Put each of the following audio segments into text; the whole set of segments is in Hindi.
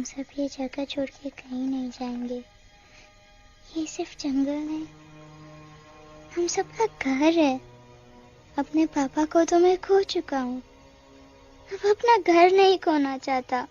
सब ये जगह छोड़ के कहीं नहीं जाएंगे। ये सिर्फ जंगल नहीं, हम सबका घर है। अपने पापा को तो मैं खो चुका हूँ, अब अपना घर नहीं खोना चाहता।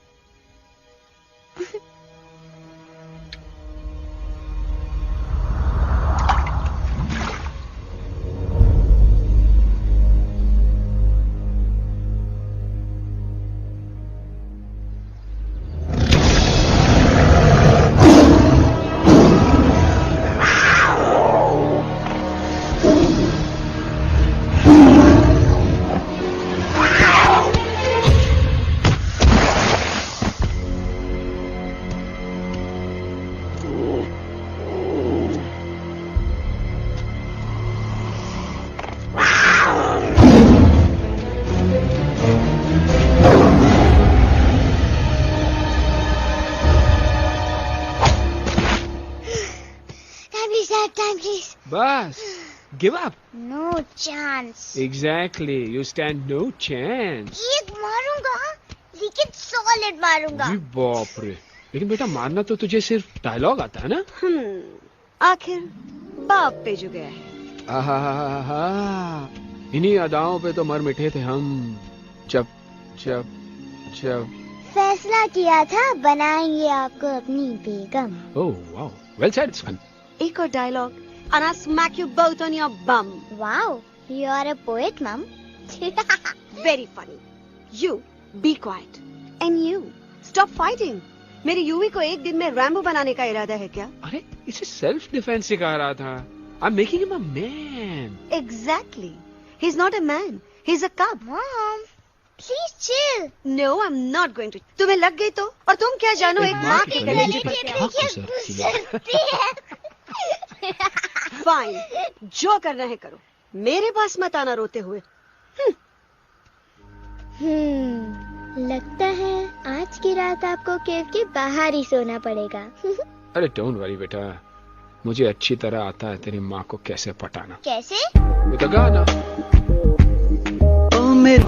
बस, give up. No chance. Exactly, you stand no chance. एक मारूंगा, लेकिन सॉलिड मारूंगा। जी बाप रे, लेकिन बेटा मारना तो तुझे सिर्फ डायलॉग आता है ना? आखिर बाप पे जो गया है। आहा, इन्हीं अदाओं पे तो मर मिटे थे हम। जब जब जब फैसला किया था बनाएंगे आपको अपनी बेगम। ओह वाओ, वेल सेड सन। एक और dialogue and I'll smack you both on your bum. Wow, you are a poet, Mom. Very funny. You be quiet and you stop fighting. मेरी यूवी को एक दिन में रैम्बो बनाने का इरादा है क्या? अरे इसे सेल्फ डिफेंस सिखा रहा था। I'm making him a man. Exactly. He's not a man. He's a cub. Mom, please chill. No, I'm not going to. तुम्हें लग गई तो? और तुम क्या जानो एक माँ के कलेजे पर क्या? फाइन, जो करना है करो, मेरे पास मत आना रोते हुए। लगता है आज की रात आपको केव के बाहर ही सोना पड़ेगा। अरे डोंट वरी बेटा, मुझे अच्छी तरह आता है तेरी माँ को कैसे पटाना। कैसे? With a गाना। ओ मेरे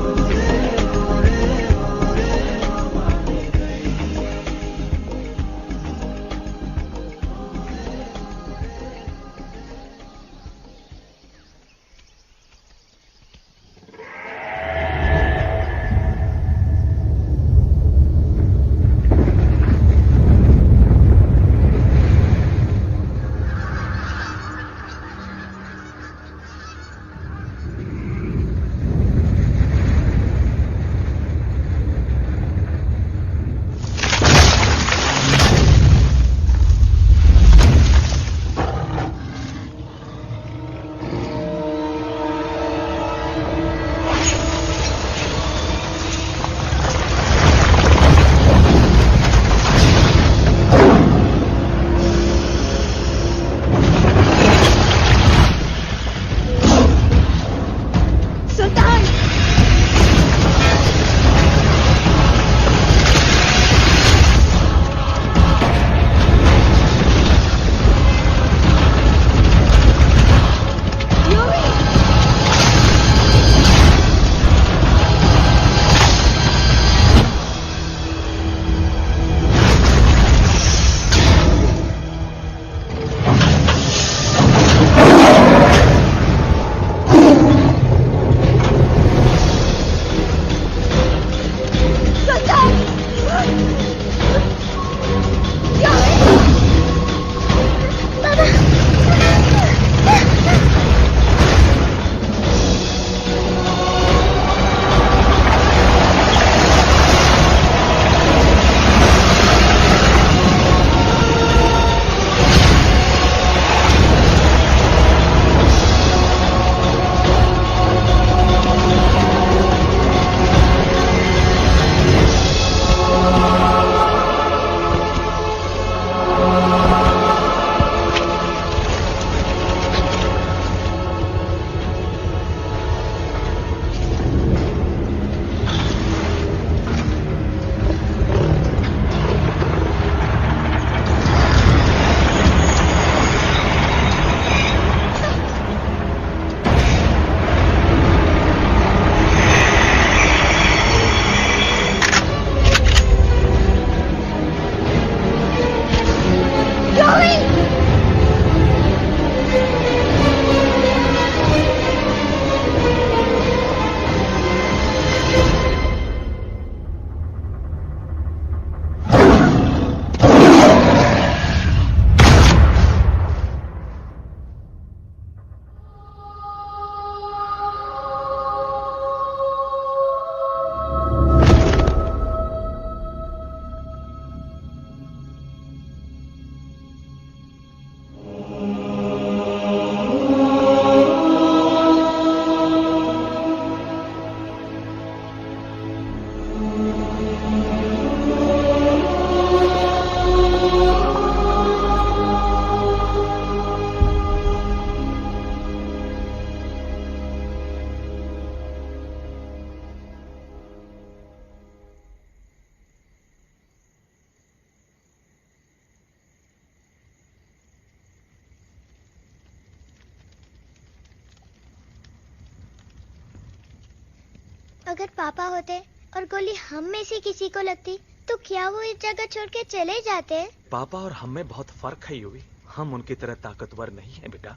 अगर पापा होते और गोली हम में से किसी को लगती तो क्या वो इस जगह छोड़ के चले जाते? पापा और हम में बहुत फर्क है यूवी। हम उनकी तरह ताकतवर नहीं है बेटा।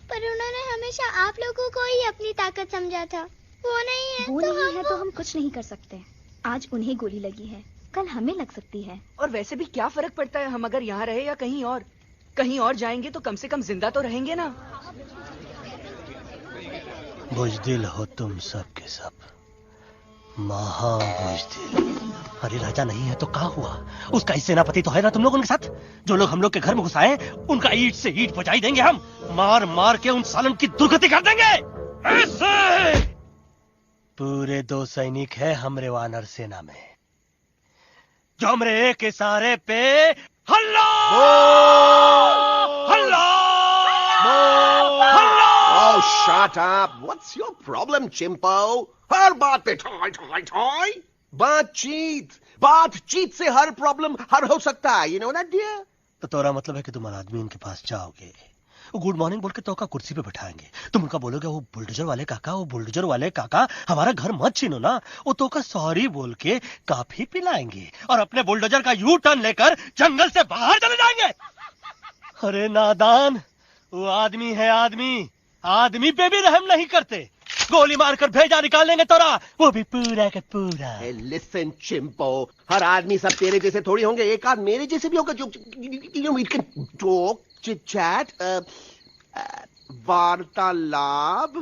पर उन्होंने हमेशा आप लोगों को ही अपनी ताकत समझा था। वो नहीं है वो तो नहीं है तो हम कुछ नहीं कर सकते। आज उन्हें गोली लगी है, कल हमें लग सकती है। और वैसे भी क्या फर्क पड़ता है, हम अगर यहाँ रहे या कहीं और? कहीं और जाएंगे तो कम से कम जिंदा तो रहेंगे ना। बुज़दिल हो तुम सब के सब, महाबुज़दिल। अरे राजा नहीं है तो क्या हुआ? उसका ही सेनापति तो है ना तुम लोगों के साथ। जो लोग हम लोग के घर में घुस आए उनका ईंट से ईंट बजाई देंगे हम। मार मार के उन सालन की दुर्गति कर देंगे ऐसे। पूरे 2 सैनिक है हमरे वानर सेना में जो हमरे एक इशारे पे हल्ला हल्ला हल्ला। Oh, shut up! What's your problem, Chimpo? हर बात पे ठोय ठोय ठोय। बातचीत से हर प्रॉब्लम हल हो सकता है। You know that, dear? तो तोरा मतलब है कि तुम आदमी उनके पास जाओगे, गुड मॉर्निंग बोल के तो का कुर्सी पे बैठाएंगे। तुम उनका बोलोगे वो बुलडोजर वाले काका हमारा घर मत छीनो ना। वो तो का सॉरी बोल के काफी पिलाएंगे और अपने बुलडोजर का यू टर्न लेकर जंगल से बाहर चले जाएंगे। अरे नादान, वो आदमी है आदमी पे भी रहम नहीं करते। गोली मारकर भेजा निकाल लेंगे तोरा, वो भी पूरा का पूरा। Hey, listen, Chimpo. हर आदमी सब तेरे जैसे थोड़ी होंगे। एक आध मेरे जैसे भी होगा जो we can talk, chit chat, वार्तालाप।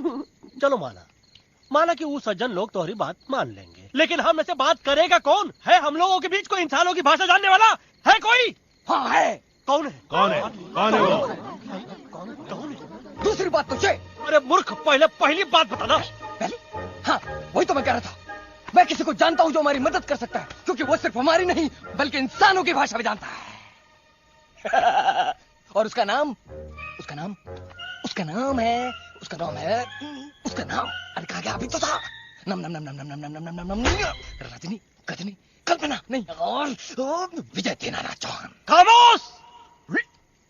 चलो माना कि वो सज्जन लोग तुम्हारी बात मान लेंगे, लेकिन हम में से बात करेगा कौन? है हम लोगों के बीच कोई इंसानों की भाषा जानने वाला है कोई? हाँ है। कौन है वो? दूसरी बात तुझे। अरे मूर्ख, पहली बात बताना। पहले? हाँ, वही तो मैं कह रहा था। मैं किसी को जानता हूँ जो हमारी मदद कर सकता है, क्योंकि वो सिर्फ हमारी नहीं बल्कि इंसानों की भाषा भी जानता है। और उसका नाम है अरे कहा गया अभी तो था। नम रजनी गजनी कल्पना नहीं और विजय देनाराज चौहान। खामोश!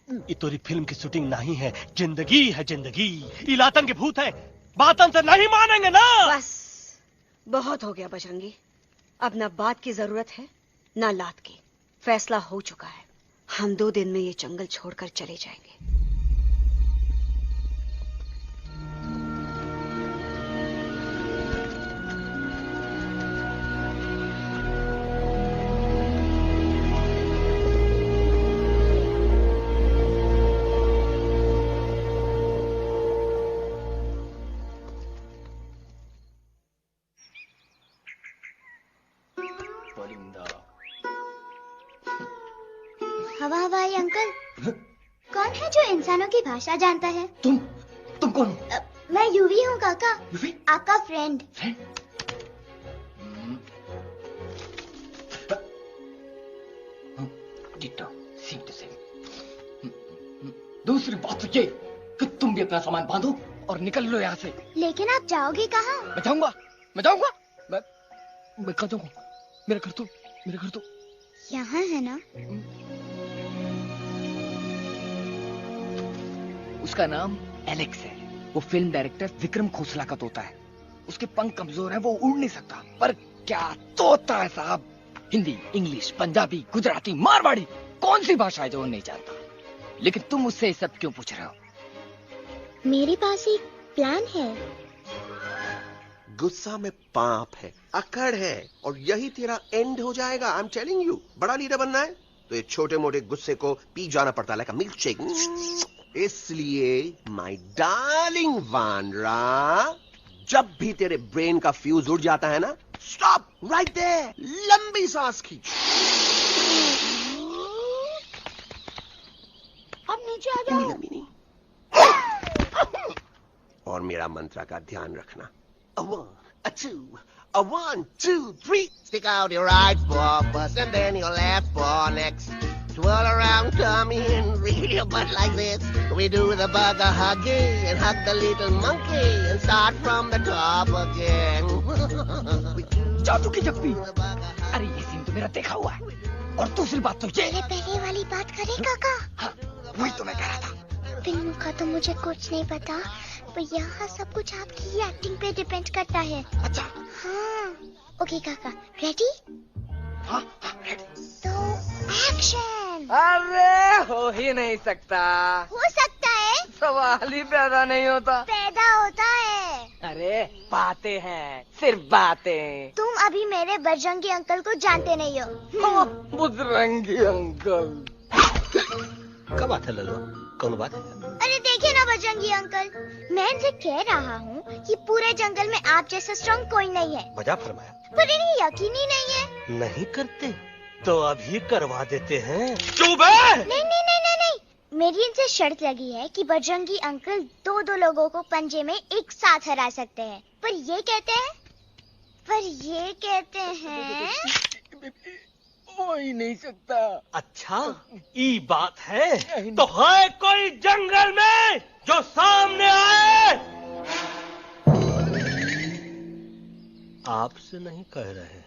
ये तोरी फिल्म की शूटिंग नहीं है, जिंदगी है जिंदगी। इलातन के भूत है, बातन से नहीं मानेंगे ना। बस बहुत हो गया बजरंगी। अब ना बात की जरूरत है ना लात की। फैसला हो चुका है। हम 2 दिन में ये जंगल छोड़कर चले जाएंगे। हवाई अंकल, कौन है जो इंसानों की भाषा जानता है? तुम कौन हो? मैं यूवी हूँ काका। यूवी? आपका friend. Ditto, same to same. दूसरी बात तो ये कि तुम भी अपना सामान बांधो और निकल लो यहाँ से। लेकिन आप जाओगे कहाँ? मैं जाऊंगा। मैं कहाँ जाऊंगा? मेरा घर तो यहाँ है ना? उसका नाम एलेक्स है। वो फिल्म डायरेक्टर विक्रम खोसला का तोता है। उसके पंख कमजोर हैं, वो उड़ नहीं सकता। पर क्या तोता है साहब। हिंदी, इंग्लिश, पंजाबी, गुजराती, मारवाड़ी, कौन सी भाषा है जो वो नहीं जानता। लेकिन तुम उससे ये सब क्यों पूछ रहे हो? मेरे पास एक प्लान है। गुस्सा में पाप है, अकड़ है, और यही तेरा एंड हो जाएगा। आई एम टेलिंग यू। बड़ा लीडर बनना है तो ये छोटे मोटे गुस्से को पी जाना पड़ता है, लाइक अ मिल्क शेक। इसलिए माय डार्लिंग वानरा, जब भी तेरे ब्रेन का फ्यूज उड़ जाता है ना, स्टॉप राइट देयर, लंबी सांस खींच। अब नीचे आ जाओ। लंबी नहीं। और मेरा मंत्र का ध्यान रखना। A 1, a 2, a 1, 2, 3. Stick out your right paw first and then your left paw next. Twirl around, tummy and reel your butt like this. We do the bugger hugging and hug the little monkey and start from the top again. जादू की जप्पी। अरे ये सीन तो मेरा देखा हुआ है। और दूसरी बात तो ये। पहले वाली बात करें काका? हाँ, वही तो मैं कह रहा था। फिल्म का तो मुझे कुछ नहीं पता, पर यहाँ सब कुछ आपकी ही एक्टिंग पे डिपेंड करता है। अच्छा। हाँ। ओके काका, रेडी? हाँ रेडी। तो एक्शन। अरे हो ही नहीं सकता। हो सकता है। सवाल ही पैदा नहीं होता। पैदा होता है। अरे बातें हैं, सिर्फ बातें। तुम अभी मेरे बजरंगी अंकल को जानते नहीं हो। बजरंगी अंकल। क्या बात है लल्लू, कौन बात है? अरे देखिए ना बजरंगी अंकल, मैं इनसे कह रहा हूँ कि पूरे जंगल में आप जैसा स्ट्रॉन्ग कोई नहीं है। मजा फरमाया। पर इन्हें यकीन ही नहीं है। नहीं करते तो अभी करवा देते हैं। चुप है। नहीं नहीं नहीं नहीं नहीं, मेरी इनसे शर्त लगी है कि बजरंगी अंकल दो लोगों को पंजे में एक साथ हरा सकते हैं। पर ये कहते हैं हो ही नहीं सकता। अच्छा ये बात है तो है कोई जंगल में जो सामने आए? आपसे नहीं कह रहे,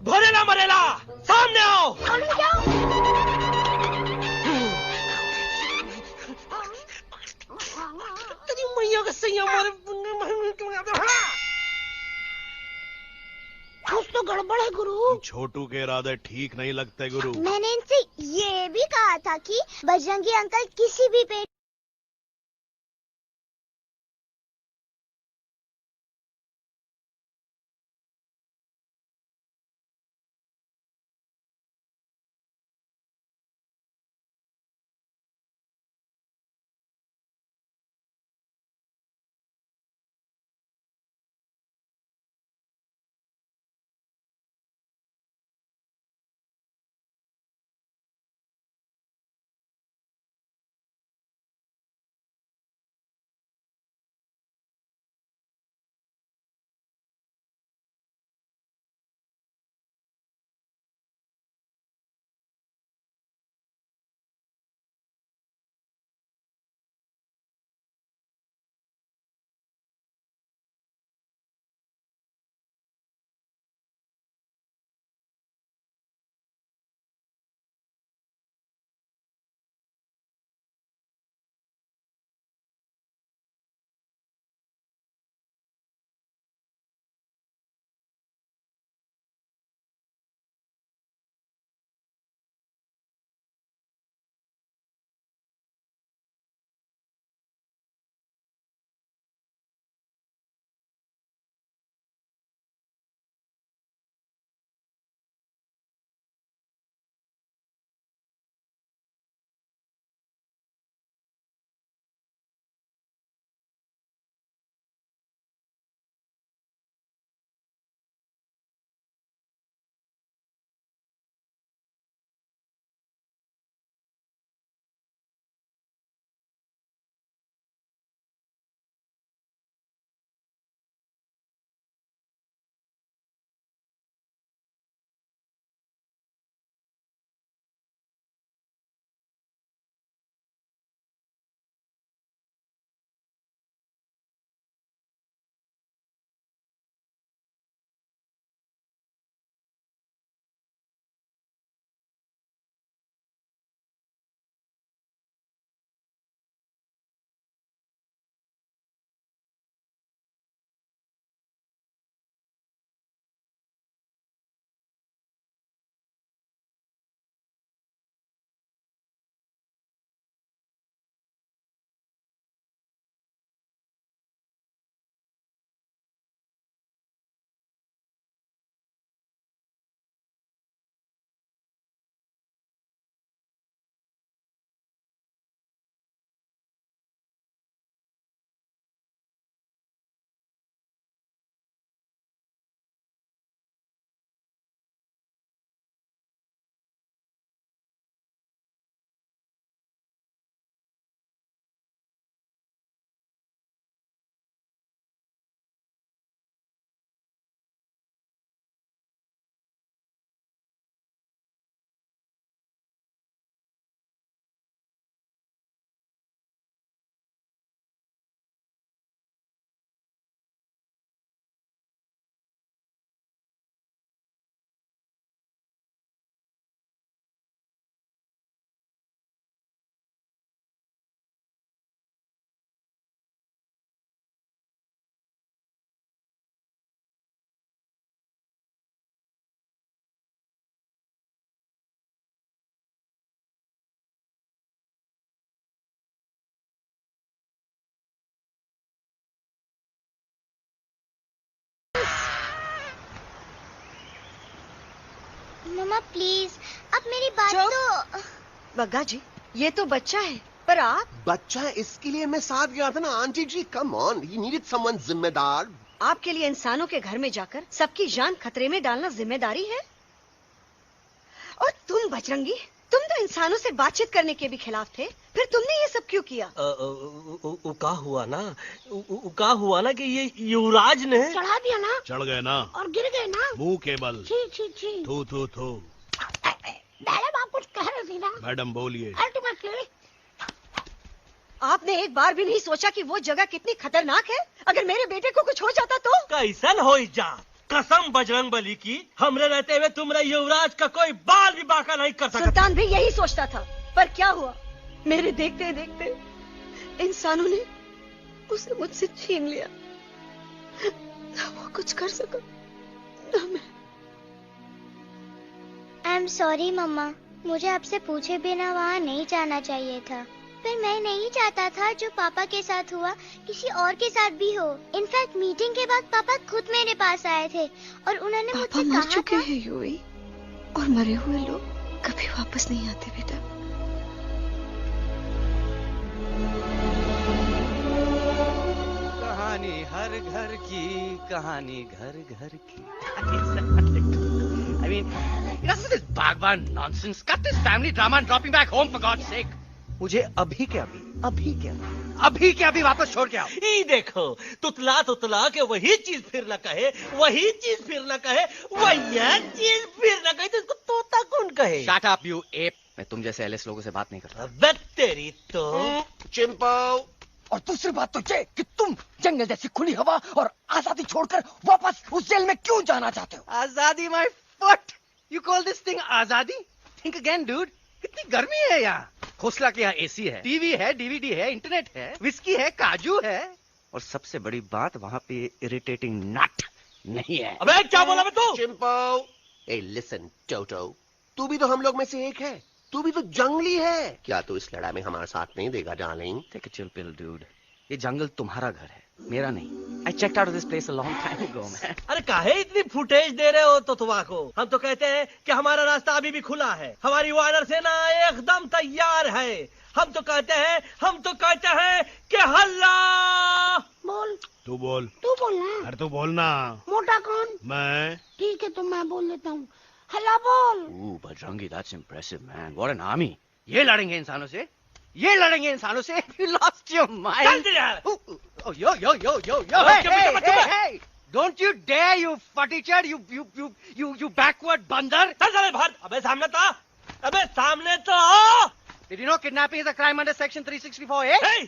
भरेला मरेला सामने आओ। मैया का सैया मारे। कुछ तो गड़बड़ है गुरु। छोटू के इरादे ठीक नहीं लगते गुरु। मैंने इनसे ये भी कहा था कि बजरंगी अंकल किसी भी पेड़ मम्मा प्लीज, अब मेरी बात चुप। तो। बग्गा जी, ये तो बच्चा है, पर आप? बच्चा है, इसके लिए मैं साथ गया था ना aunty ji. Come on, he needed someone जिम्मेदार। आपके लिए इंसानों के घर में जाकर सबकी जान खतरे में डालना जिम्मेदारी है? और तुम बजरंगी, तुम तो इंसानों से बातचीत करने के भी खिलाफ थे, फिर तुमने ये सब क्यों किया? का हुआ ना कि ये युवराज ने चढ़ा दिया ना, चढ़ गए ना और गिर गए ना। मुंह के बल। छी छी छी। थू थू थू। मैडम आप कुछ कह रही थी ना? मैडम बोलिए। अल्टीमेटली आपने एक बार भी नहीं सोचा कि वो जगह कितनी खतरनाक है? अगर मेरे बेटे को कुछ हो जाता तो? कैसन हो जा, कसम बजरंग बली की, हमरे रहते हुए तुमरे युवराज का कोई बाल भी बाका नहीं कर सकता। सुल्तान भी यही सोचता था, पर क्या हुआ, मेरे देखते देखते इंसानों ने उसे मुझसे छीन लिया। ना वो कुछ कर सका, ना मैं। आई एम सॉरी मम्मा, मुझे आपसे पूछे बिना वहाँ नहीं जाना चाहिए था, पर मैं नहीं चाहता था जो पापा के साथ हुआ किसी और के साथ भी हो। इनफैक्ट मीटिंग के बाद पापा खुद मेरे पास आए थे और उन्होंने पापा मुझसे मर कहा चुके था हैं यूवी, और मरे हुए लोग कभी वापस नहीं आते बेटा। कहानी हर घर की, कहानी घर घर की। I mean, enough of this Bhagwan nonsense. Cut this family drama and drop me back home for God's sake. मुझे अभी के अभी वापस छोड़ के आओ। ये देखो, तुतला तुतला के वही चीज फिर न कहे, वही चीज फिर न कहे, वही चीज फिर न कहे, तो इसको तोता कौन कहे? Shut up, you ape. मैं तुम जैसे एलिस लोगों से बात नहीं करता। अबे तेरी तो। चिंपो। और दूसरी बात तो ये कि तुम जंगल जैसी खुली हवा और आजादी छोड़कर वापस उस जेल में क्यों जाना चाहते हो? आजादी my foot. You call this thing आजादी? Think again, dude. कितनी गर्मी है यहाँ। खोसला के यहाँ एसी है, टीवी है, डीवीडी है, इंटरनेट है, विस्की है, काजू है, और सबसे बड़ी बात वहाँ पे इरिटेटिंग नट नहीं है। अबे क्या बोला मैं तू? चिंपो। ए लिसन टोटो, तू भी तो हम लोग में से एक है, तू भी तो जंगली है। क्या तू इस लड़ाई में हमारा साथ नहीं देगा darling? Take a chill pill, dude. ये जंगल तुम्हारा घर है, मेरा नहीं। I checked out of this place a long time ago, man. अरे काहे इतनी फुटेज दे रहे हो तुतवा को? हम तो कहते हैं कि हमारा रास्ता अभी भी खुला है, हमारी वानर सेना एकदम तैयार है। हम तो कहते हैं कि हल्ला। बोल। तू बोल। तू बोलना। अरे तू बोलना। मोटा कौन? मैं। ठीक है, तो मैं बोल लेता हूँ। हल्ला बोल। Ooh, Bajrangi, that's impressive, man. What an army. ये लड़ेंगे इंसानों से? ये लड़ेंगे इंसानों से? You lost your mind. Oh, yo. Hey. Don't you dare, you futichard, you backward बंदर. चल बाहर। अबे सामने तो आओ। Did you know kidnapping is a crime under section 364A? Hey,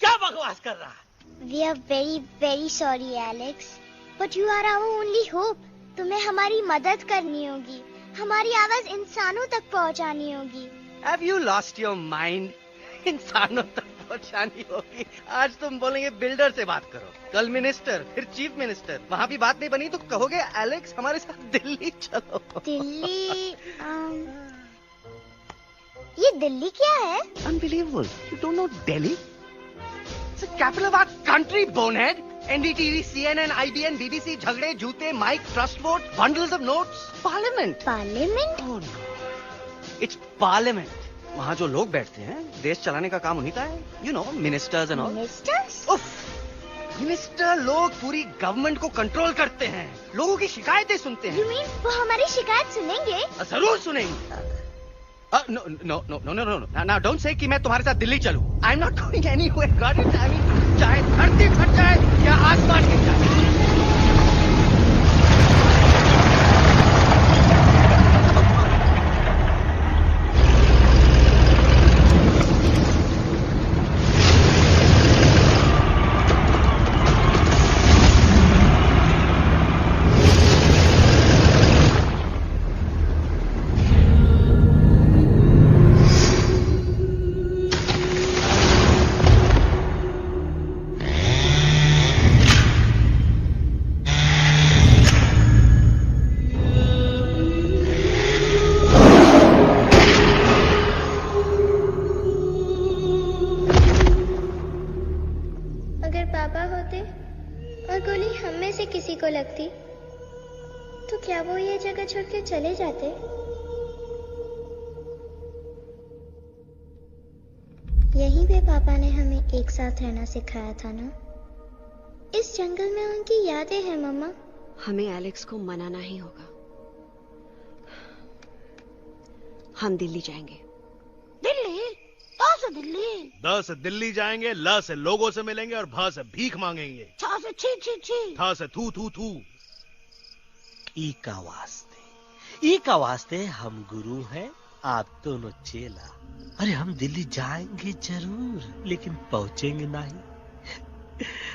क्या बकवास कर रहा है? We are very very sorry Alex, but you are our only hope. तुम्हें हमारी मदद करनी होगी, हमारी आवाज इंसानों तक पहुंचानी होगी। Have you lost your mind? इंसानों तक पहुंचानी होगी। आज तुम बोलेंगे बिल्डर से बात करो, कल मिनिस्टर, फिर चीफ मिनिस्टर, वहाँ भी बात नहीं बनी तो कहोगे एलेक्स हमारे साथ दिल्ली चलो। दिल्ली ये दिल्ली क्या है? Unbelievable. You don't know Delhi? It's the capital of our country, bonehead. NDTV, CNN, IBN, BBC, झगड़े, जूते, mike, trust vote, bundles of notes, parliament. Parliament? Oh no. It's parliament. वहाँ जो लोग बैठते हैं, देश चलाने का काम उन्हीं का है। You know, ministers and all. Ministers? उफ, मिनिस्टर लोग पूरी गवर्नमेंट को कंट्रोल करते हैं, लोगों की शिकायतें सुनते You हैं। mean वो हमारी शिकायत सुनेंगे? जरूर सुनेंगे। No. Now don't say कि मैं तुम्हारे साथ दिल्ली चलूं. I'm not going anywhere. Got it? I mean, चाहे धरती फट जाए या आसमान गिर जाए। गोली हम में से किसी को लगती तो क्या वो ये जगह छोड़ के चले जाते? यहीं पे पापा ने हमें एक साथ रहना सिखाया था ना। इस जंगल में उनकी यादें हैं मम्मा। हमें एलेक्स को मनाना ही होगा। हम दिल्ली जाएंगे। दिल्ली? कहाँ से दिल्ली? द से दिल्ली जाएंगे, ल से लोगों से मिलेंगे और भ से भीख मांगेंगे, छ से छी छी छी, थ से थू थू थू। ई का वास्ते हम गुरु हैं, आप दोनों चेला। अरे हम दिल्ली जाएंगे जरूर, लेकिन पहुंचेंगे नहीं।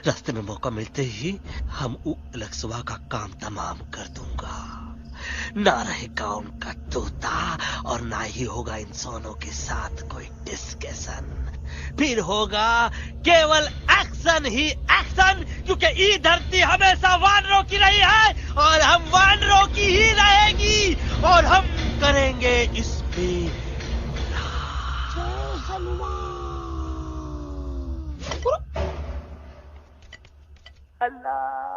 रास्ते में मौका मिलते ही हम अलक्सवा का काम तमाम कर दूंगा। ना रहेगा उनका तोता और ना ही होगा इंसानों के साथ कोई डिस्कशन। फिर होगा केवल एक्शन ही एक्शन, क्योंकि ये धरती हमेशा वानरों की रही है और हम वानरों की ही रहेगी और हम करेंगे इस पे जय हनुमान। अल्लाह।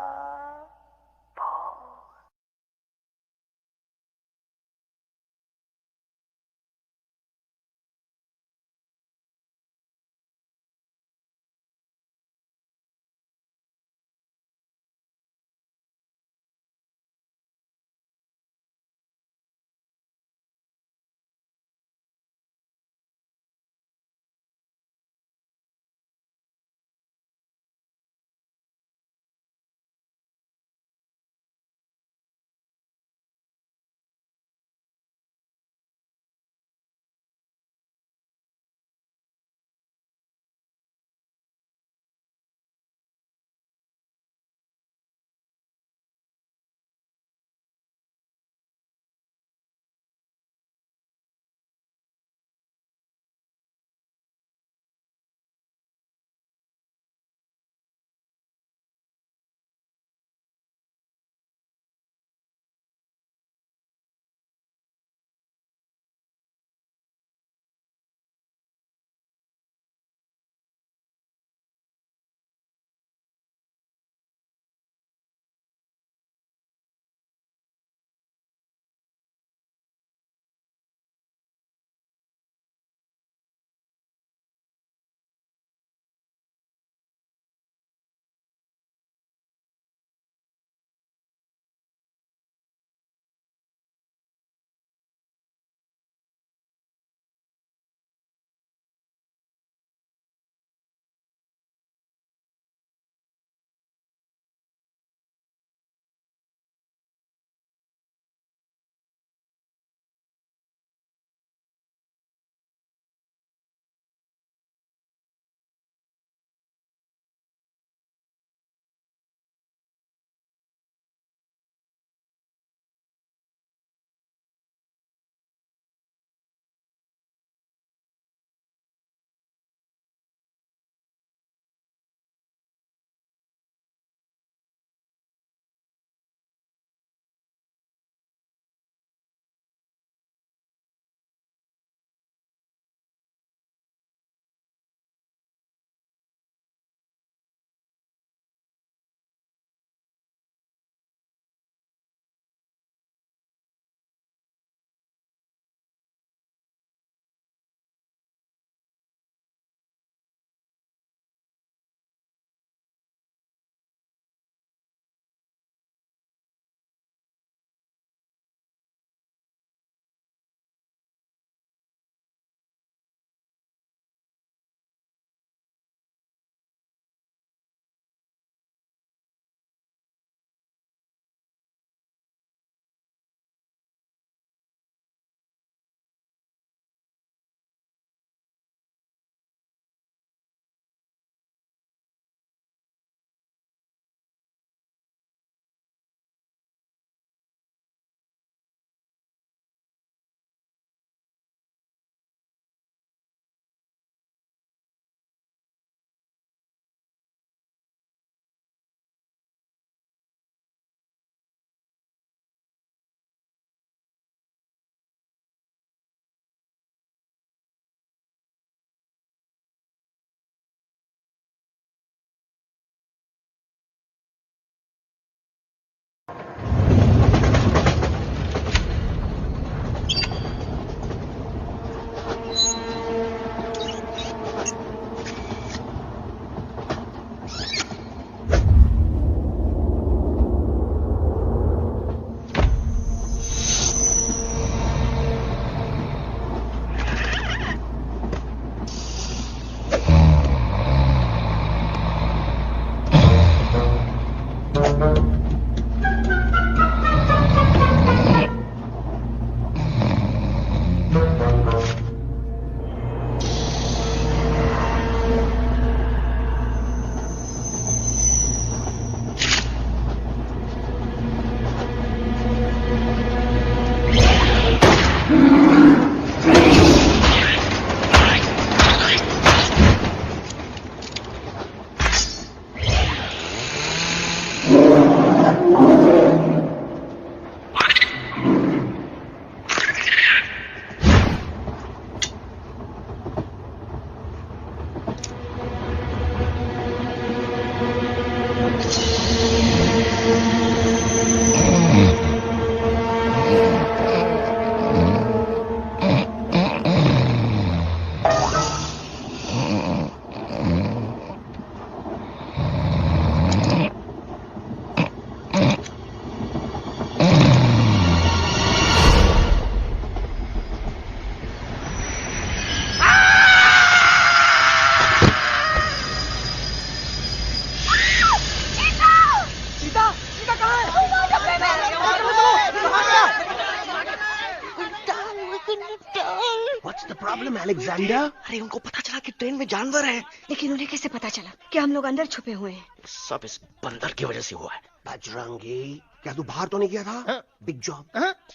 अलेक्जेंडर? अरे उनको पता चला कि ट्रेन में जानवर है, लेकिन उन्हें कैसे पता चला कि हम लोग अंदर छुपे हुए हैं? सब इस बंदर की वजह से हुआ है। बजरंगी, क्या तू बाहर तो नहीं गया था? Big job,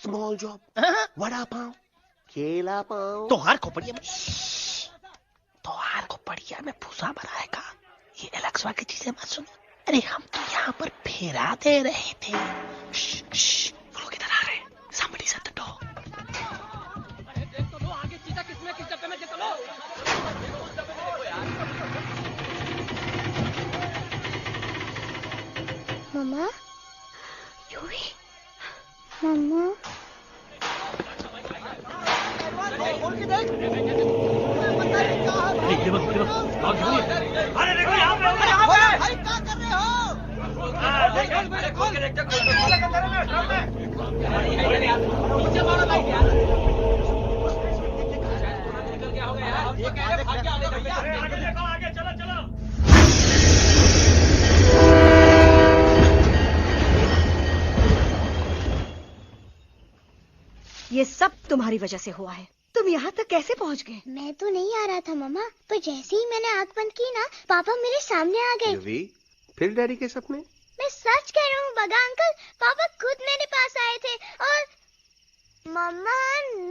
small job, vada pav, केला पाव, तोहार खोपड़िया में भूसा बनाएगा। ये एलेक्सा की चीजें मत सुनो। अरे हम तो यहाँ पर फेरा दे रहे थे। वो लोग इधर आ रहे हैं। Somebody shut the door. Mama, Yuvi, mama, अरे देखो यहाँ पे, क्या कर रहे हो? ये सब तुम्हारी वजह से हुआ है। तुम यहाँ तक कैसे पहुँच गए? मैं तो नहीं आ रहा था मम्मा, पर जैसे ही मैंने आंख बंद की ना, पापा मेरे सामने आ गए। यूवी, फिर डैडी के सपने? मैं सच कह रहा हूँ बगा अंकल, पापा खुद मेरे पास आए थे और मम्मा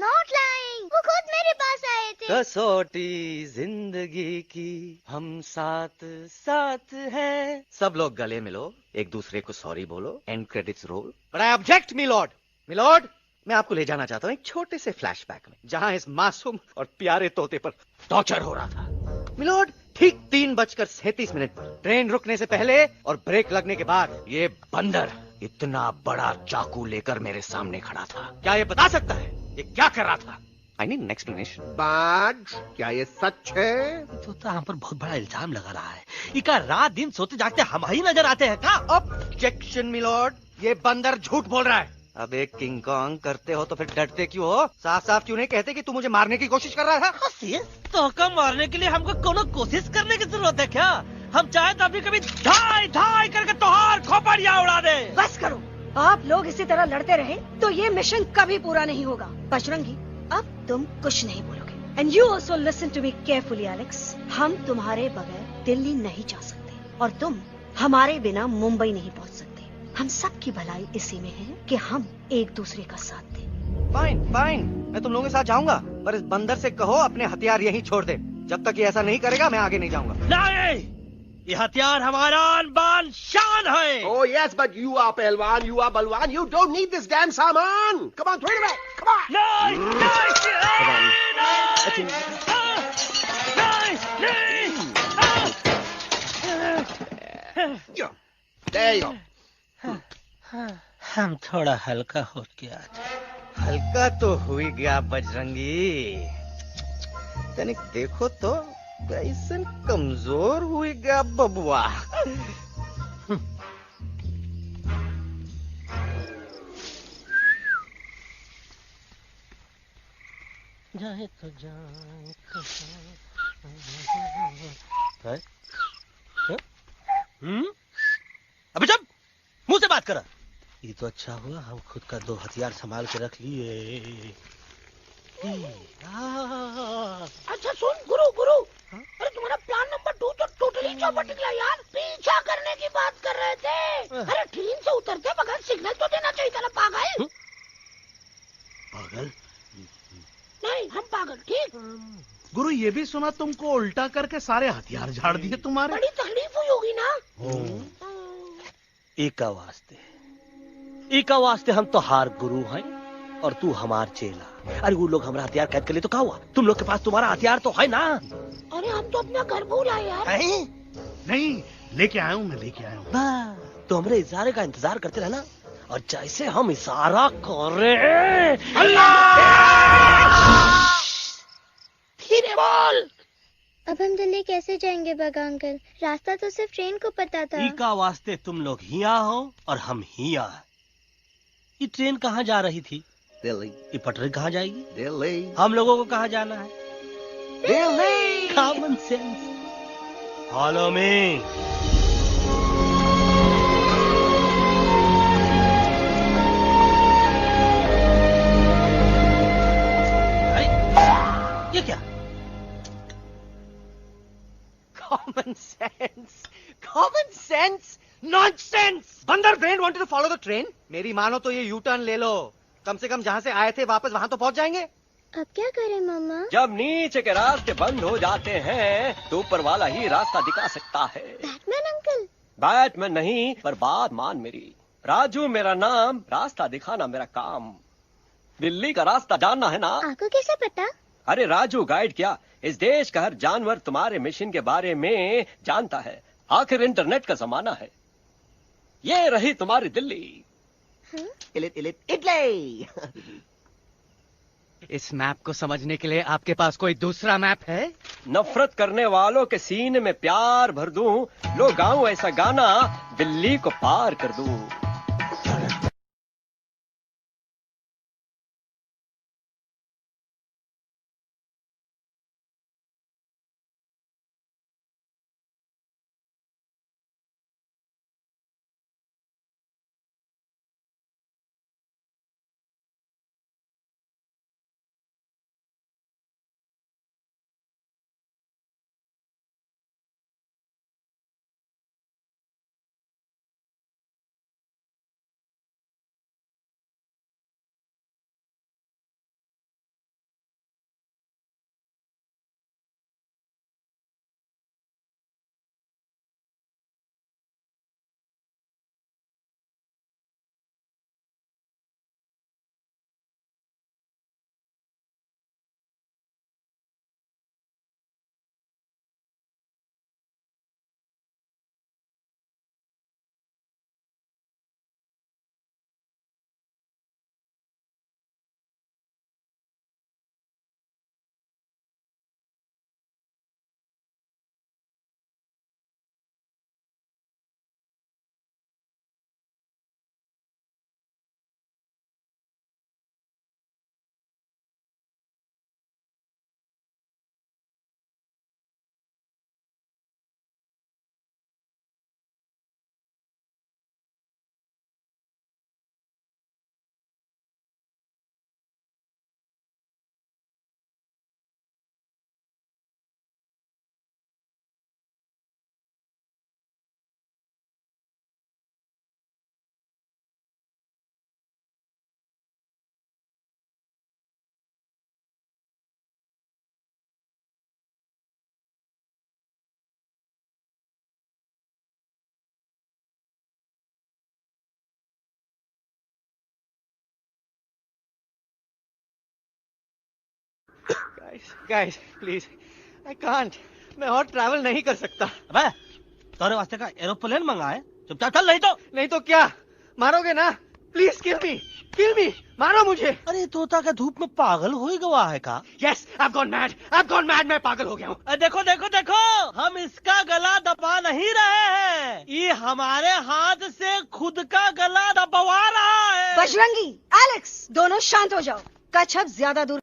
नॉट लाइंग, वो खुद मेरे पास आए थे। कसौटी जिंदगी की हम साथ साथ हैं। सब लोग गले मिलो, एक दूसरे को सॉरी बोलो, and credits roll. But I object milord. Milord, मैं आपको ले जाना चाहता हूँ एक छोटे से फ्लैशबैक में, जहाँ इस मासूम और प्यारे तोते पर टॉर्चर हो रहा था। मिलॉर्ड, ठीक 3:37 पर ट्रेन रुकने से पहले और ब्रेक लगने के बाद ये बंदर इतना बड़ा चाकू लेकर मेरे सामने खड़ा था। क्या ये बता सकता है ये क्या कर रहा था? I need an explanation. बाज, क्या ये सच है? तो हम पर बहुत बड़ा इल्जाम लगा रहा है। इका रात दिन सोते जागते हम ही नजर आते हैं का? ऑब्जेक्शन मिलॉर्ड, ये बंदर झूठ बोल रहा है। अब एक किंग कॉन्ग करते हो तो फिर डरते क्यों हो? साफ साफ क्यों नहीं कहते कि तू मुझे मारने की कोशिश कर रहा था? तो का मारने के लिए हमको कोनो कोशिश करने की जरूरत है क्या? हम चाहे तो अभी कभी धाई धाई करके तोहार खोपड़िया उड़ा दे। बस करो, आप लोग इसी तरह लड़ते रहे तो ये मिशन कभी पूरा नहीं होगा। बजरंगी, अब तुम कुछ नहीं बोलोगे। And you also listen to me carefully Alex. हम तुम्हारे बगैर दिल्ली नहीं जा सकते और तुम हमारे बिना मुंबई नहीं पहुंच सकते। हम सब की भलाई इसी में है कि हम एक दूसरे का साथ दें। फाइन फाइन, मैं तुम लोगों के साथ जाऊंगा, पर इस बंदर से कहो अपने हथियार यहीं छोड़ दे। जब तक ये ऐसा नहीं करेगा मैं आगे नहीं जाऊंगा। नहीं, ये हथियार हमारा आन-बान शान है। Oh yes, but you are पहलवान, you are बलवान, you don't need this damn सामान. Come on, throw it away. Come on. नहीं, Yeah. There you go. हम थोड़ा हल्का हो गया। हल्का तो हुई गया बजरंगी, तनिक देखो तो कैसन कमजोर हुई गया बबुआ। जाए तो जाए अबे जब करा। ये तो अच्छा हुआ हम खुद का 2 हथियार संभाल के रख लिए। अच्छा सुन गुरु गुरु, अरे तुम्हारा प्लान नंबर 2 तो टोटली चौपट निकला यार। पीछा करने की बात कर रहे थे। अरे ट्रेन से उतरते बगैर सिग्नल तो देना चाहिए था ना पागल। पागल? नहीं हम पागल, ठीक। गुरु ये भी सुना तुमको उल्टा करके सारे हथियार झाड़ दिए तुम्हारे। बड़ी तकलीफ हुई होगी ना। एका वास्ते हम तो हार गुरु हैं और तू हमार चेला। अरे वो लोग हमारा हथियार कैद कर ले तो क्या हुआ? तुम लोग के पास तुम्हारा हथियार तो है ना। अरे हम तो अपना घर भूल आए यार। नहीं लेके आया हूँ, मैं लेके आया हूँ। तो हमारे इशारे का इंतजार करते रहना और जैसे हम इशारा कर रहे धीरे बोल। अब हम दिल्ली कैसे जाएंगे बागा अंकल? रास्ता तो सिर्फ ट्रेन को पता था। एका वास्ते तुम लोग हिया हो और हम हिया। ये ट्रेन कहाँ जा रही थी? दिल्ली। ये पटरी कहाँ जाएगी? दिल्ली। हम लोगों को कहाँ जाना है? Delhi. Common sense. Follow me. ये क्या? Common sense, nonsense. बंदर brain wanted to follow the train. मेरी मानो तो ये यू टर्न ले लो। कम से कम जहाँ से आए थे वापस वहाँ तो पहुँच जाएंगे। अब क्या करें मामा? जब नीचे के रास्ते बंद हो जाते हैं तो ऊपर वाला ही रास्ता दिखा सकता है। Batman uncle? बैटमैन नहीं, पर बात मान मेरी। राजू मेरा नाम, रास्ता दिखाना मेरा काम। दिल्ली का रास्ता जानना है ना? आपको कैसे पता? अरे राजू गाइड क्या, इस देश का हर जानवर तुम्हारे मिशन के बारे में जानता है। आखिर इंटरनेट का जमाना है। ये रही तुम्हारी दिल्ली। इटली। इस मैप को समझने के लिए आपके पास कोई दूसरा मैप है? नफरत करने वालों के सीने में प्यार भर दूं, लो गाऊं ऐसा गाना, दिल्ली को पार कर दूं। Guys, please, I can't. मैं और ट्रैवल नहीं कर सकता। अबे, तुम्हारे वास्ते का एरोप्लेन मंगाए? चुपचाप चल, नहीं तो क्या मारोगे ना? प्लीज किल मी, मारो मुझे। अरे तोता का धूप में पागल हो ही गवा है का? Yes, I've gone mad, मैं पागल हो गया हूँ। देखो, हम इसका गला दबा नहीं रहे हैं, ये हमारे हाथ से खुद का गला दबवा रहा है। बजरंगी, एलेक्स, दोनों शांत हो जाओ। कच्छप ज्यादा दूर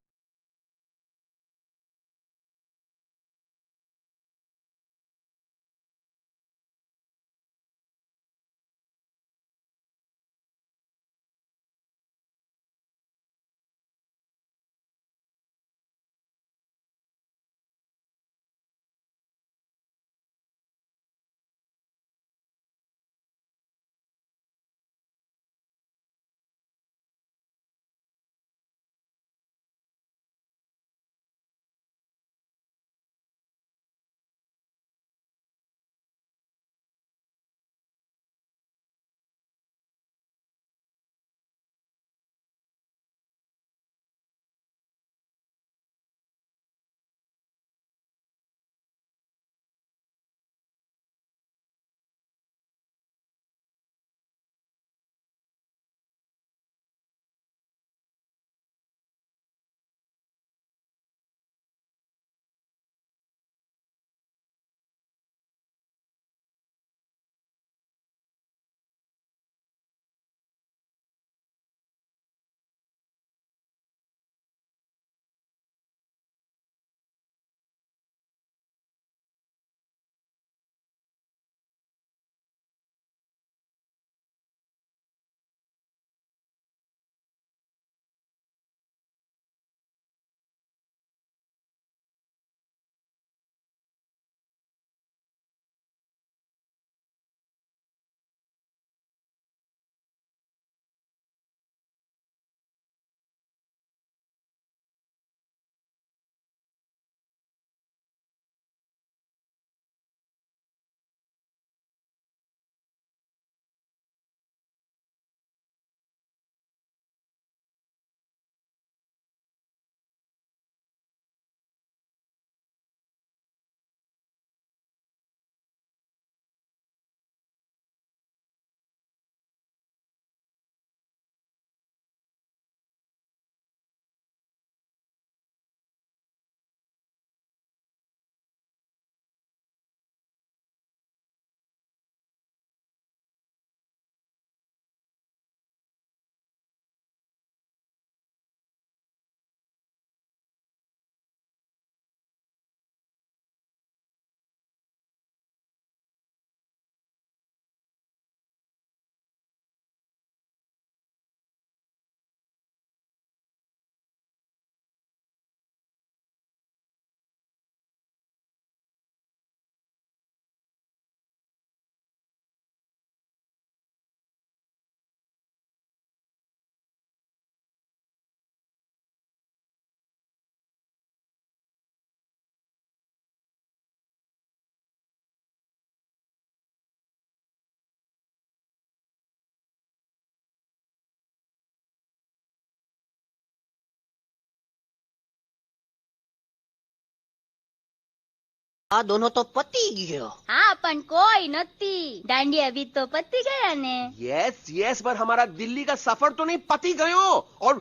આ દોનો તો પતી ગયો. હા પણ કોઈ નથી. દાંડિયા भी तो पती गया ने. यस यस, पर हमारा दिल्ली का सफर तो नहीं पती गयो. और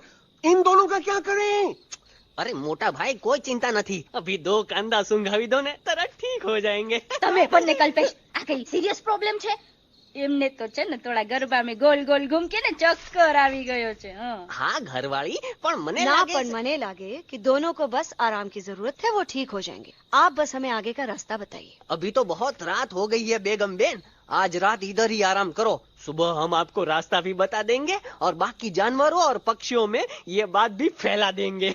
इन दोनों का क्या करें? अरे मोटा भाई कोई चिंता नहीं, अभी 2 कांदा सुंघावी दो ने तरत ठीक हो जाएंगे. તમે પણ ને કલ્પેશ આ કઈ સિરિયસ પ્રોબ્લેમ છે? એમને તો છે ને થોડા ગરબામાં ગોલ ગોલ ઘૂમ કે ને ચક્કર આવી ગયો છે. हाँ घरवाली, पर मने ना लागे पर मने लागे कि दोनों को बस आराम की जरूरत है, वो ठीक हो जाएंगे. आप बस हमें आगे का रास्ता बताइए. अभी तो बहुत रात हो गई है बेगम बेन, आज रात इधर ही आराम करो. सुबह हम आपको रास्ता भी बता देंगे और बाकी जानवरों और पक्षियों में ये बात भी फैला देंगे.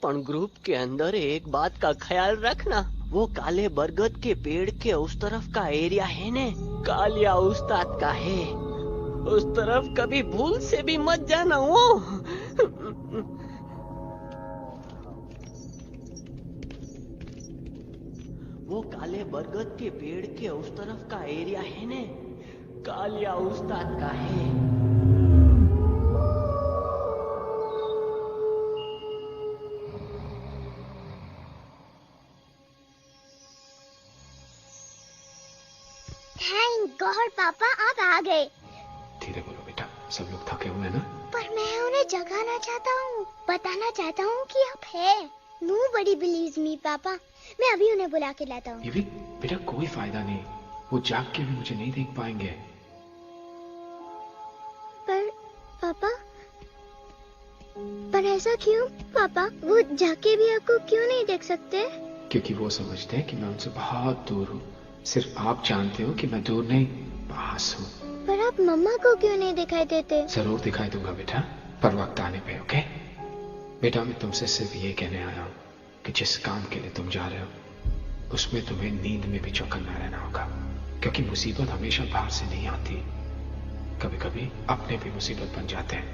पर ग्रुप के अंदर एक बात का ख्याल रखना, वो काले बरगद के पेड़ के उस तरफ का एरिया है ने कालिया उस्ताद का है. उस तरफ कभी भूल से भी मत जाना. वो काले बरगद के पेड़ के उस तरफ का एरिया है ने कालिया उस्ताद का है. थैंक गॉड पापा आप आ गए. धीरे बोलो बेटा, सब लोग थके हुए हैं ना. पर मैं उन्हें जगाना चाहता हूँ, बताना चाहता हूँ कि आप है. Nobody believes me पापा. मैं अभी उन्हें बुला के लाता हूँ. ये भी बेटा कोई फायदा नहीं, वो जाग के भी मुझे नहीं देख पाएंगे. पर ऐसा क्यों पापा? वो जाग के भी आपको क्यों नहीं देख सकते? क्योंकि वो समझते हैं कि मैं उनसे बहुत दूर हूँ. सिर्फ आप जानते हो कि मैं दूर नहीं, पास हूँ. पर आप मम्मा को क्यों नहीं दिखाई देते? जरूर दिखाई दूंगा बेटा, पर वक्त आने पे. ओके बेटा, मैं तुमसे सिर्फ ये कहने आया हूँ कि जिस काम के लिए तुम जा रहे हो उसमें तुम्हें नींद में भी चौकन्ना रहना होगा. क्योंकि मुसीबत हमेशा बाहर से नहीं आती, कभी कभी अपने भी मुसीबत बन जाते हैं.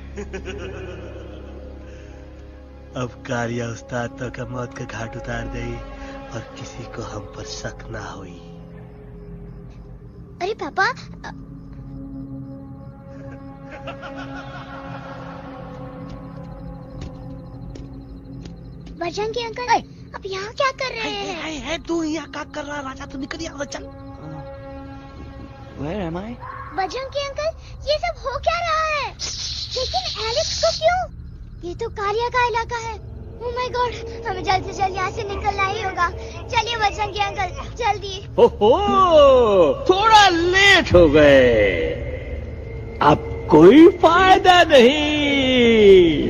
अब कालिया उस्ताद तो का मौत का घाट उतार दे और किसी को हम पर शक ना हुई. अरे पापा बजरंगी अंकल, अब यहाँ क्या कर रहे हैं? है तू यहाँ क्या कर रहा? राजा तू निकल यहाँ से, चल. Where am I? Bajrangi uncle, ये सब हो क्या रहा है? लेकिन एलेक्स को क्यों? ये तो कालिया का इलाका है. ओह माय गॉड, हमें जल्द से जल्द यहाँ से निकलना ही होगा. चलिए बजरंगी अंकल, जल्दी. ओहो, थोड़ा लेट हो गए. अब कोई फायदा नहीं.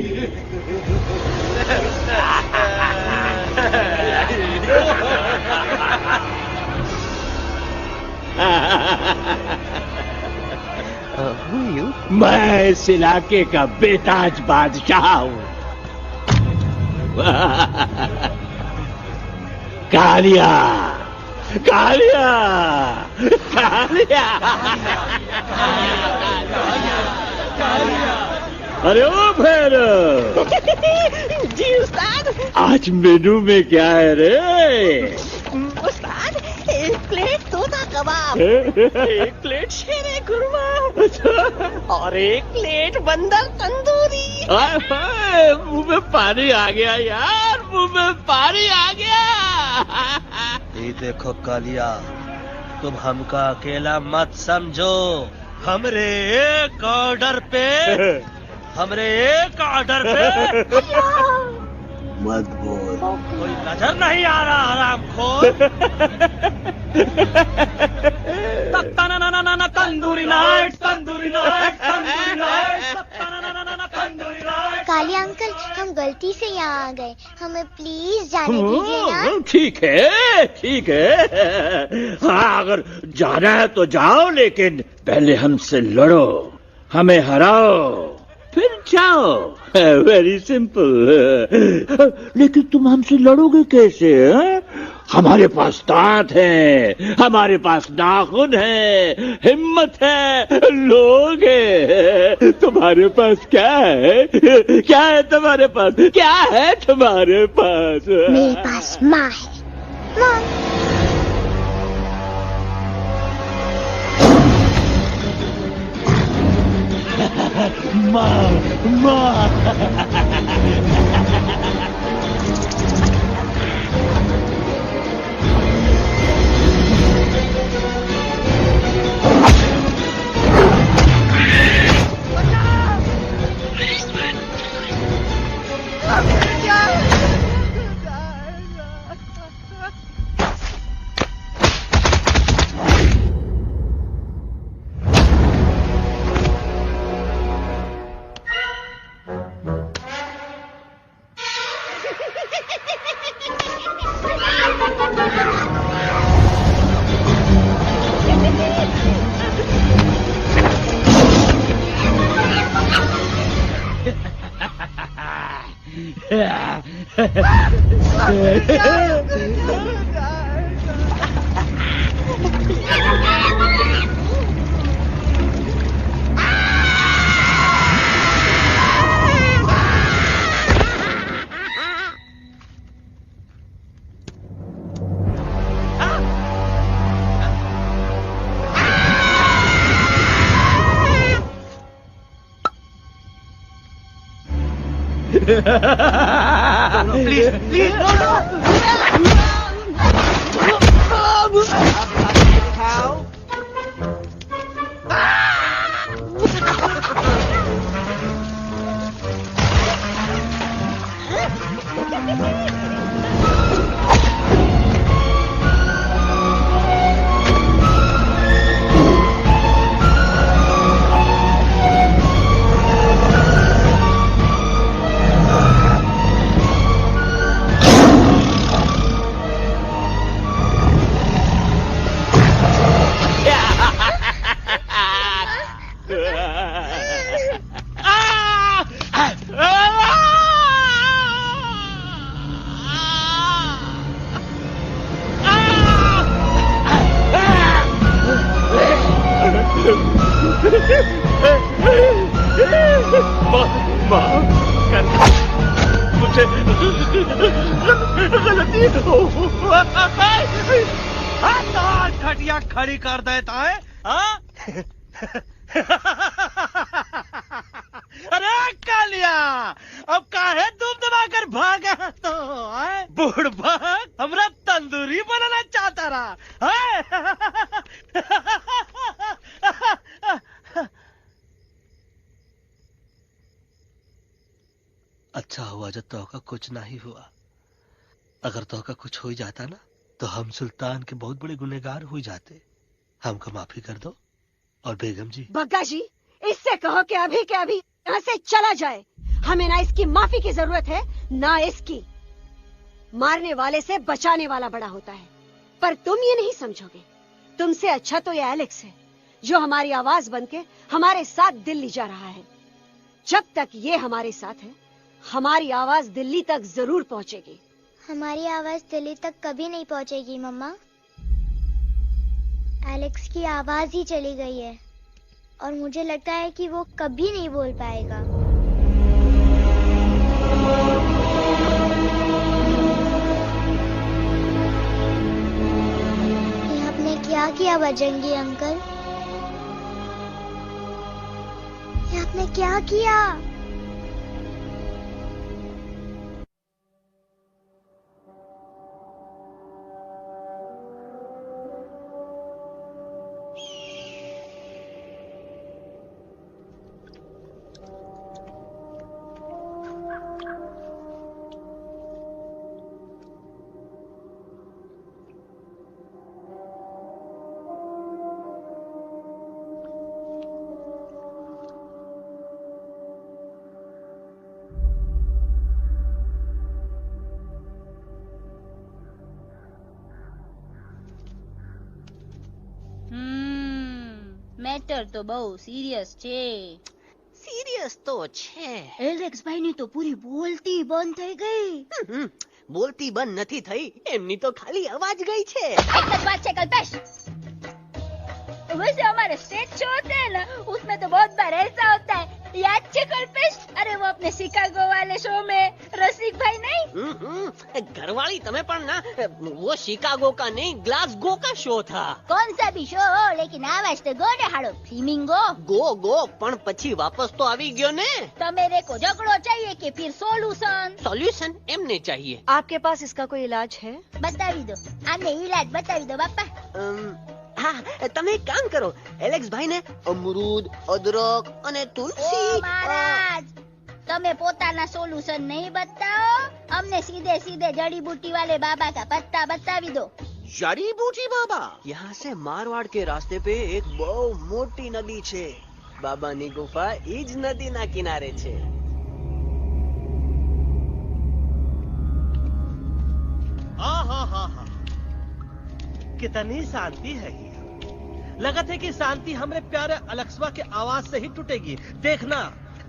मैं इस इलाके का बेताज बादशाह हूँ. कालिया कालिया कालिया. अरे ओ भैरव. जी उस्ताद. आज मेनू में क्या है रे? उस्ताद, 1 प्लेट तोता कबाब, 1 प्लेट शेरे कुरमा और 1 प्लेट बंदर तंदूरी. मुंह में पानी आ गया यार, मुंह में पानी आ गया. ये देखो कालिया, तुम हमका अकेला मत समझो. हमरे एक ऑर्डर पे मत बोल. कोई नजर नहीं आ रहा हरामखोर. Tandoori night, tandoori night, tandoori night, tandoori night. Kalia uncle, हम गलती से यहाँ आ गए, हमें प्लीज जाने दीजिए ना. ठीक है, ठीक है. हाँ, अगर जाना है तो जाओ, लेकिन पहले हमसे लड़ो, हमें हराओ, फिर जाओ. Very simple. लेकिन तुम हमसे लड़ोगे कैसे? हमारे पास दांत है, हमारे पास नाखून है, हिम्मत है, लोग है. तुम्हारे पास क्या है? क्या है तुम्हारे पास? क्या है तुम्हारे पास? मेरे पास माँ है. माँ माँ. प्लीज प्लीज गलती घटिया खड़ी कर देता है। अरे कालिया, अब काहे तुम दबाकर भागा तो बुढ़बा हमरा तंदूरी बनाना चाहता रहा। अच्छा हुआ जब तोहका कुछ नहीं हुआ। अगर तोहका कुछ हो जाता ना तो हम सुल्तान के बहुत बड़े गुनहगार हो जाते। हमको माफी कर दो। और बेगम जी, बग्गा जी, इससे कहो कि अभी के अभी यहाँ से चला जाए। हमें ना इसकी माफी की जरूरत है ना इसकी। मारने वाले से बचाने वाला बड़ा होता है, पर तुम ये नहीं समझोगे। तुमसे अच्छा तो ये एलेक्स है जो हमारी आवाज बनके हमारे साथ दिल्ली जा रहा है। जब तक ये हमारे साथ है हमारी आवाज दिल्ली तक जरूर पहुंचेगी। हमारी आवाज दिल्ली तक कभी नहीं पहुंचेगी मम्मा। एलेक्स की आवाज ही चली गई है और मुझे लगता है कि वो कभी नहीं बोल पाएगा। ये आपने क्या किया बजरंगी अंकल? ये आपने क्या किया? મેટર તો બહુ સિરિયસ છે. સિરિયસ તો છે. એલેક્સ ભાઈ ની તો પૂરી બોલતી બંધ થઈ ગઈ. બોલતી બંધ નથી થઈ, એમની તો ખાલી અવાજ ગઈ છે. એક જ વાત છે કલ્પેશ, वैसे हमारे स्टेज शो होते हैं ना उसमें तो बहुत बार ऐसा होता है, याद है कल्पेश? अरे वो अपने शिकागो वाले शो में रसिक भाई नहीं? घरवाली तमें पण ना, वो शिकागो का नहीं ग्लासगो का शो था. कौन सा भी शो हो लेकिन आवाज तो गो ने हाड़ो फ्लेमिंगो गो पण પછી વાપસ તો આવી ગયો ને. तो मेरे को झगड़ो चाहिए कि फिर सॉल्यूशन एमने चाहिए. आपके पास इसका कोई इलाज है? बतावी दो, आने इलाज बतावी दो बापा. हाँ, તમે એક કામ કરો, એલેક્સ ભાઈ ને અમરૂદ, અદરક અને તુલસી. ओ महाराज, તમે પોતાના સોલ્યુશન नहीं बताओ, हमने सीधे सीधे जड़ी बूटी वाले बाबा का पत्ता बतावी दो. जड़ी बूटी बाबा? यहाँ से मारवाड़ के रास्ते पे एक बहु मोटी नदी छे. बाबानी गुफा ईज नदी ना किनारे छे. कितनी शांति है यहाँ। लगत है कि शांति हमरे प्यारे अलेक्सवा के आवाज से ही टूटेगी। देखना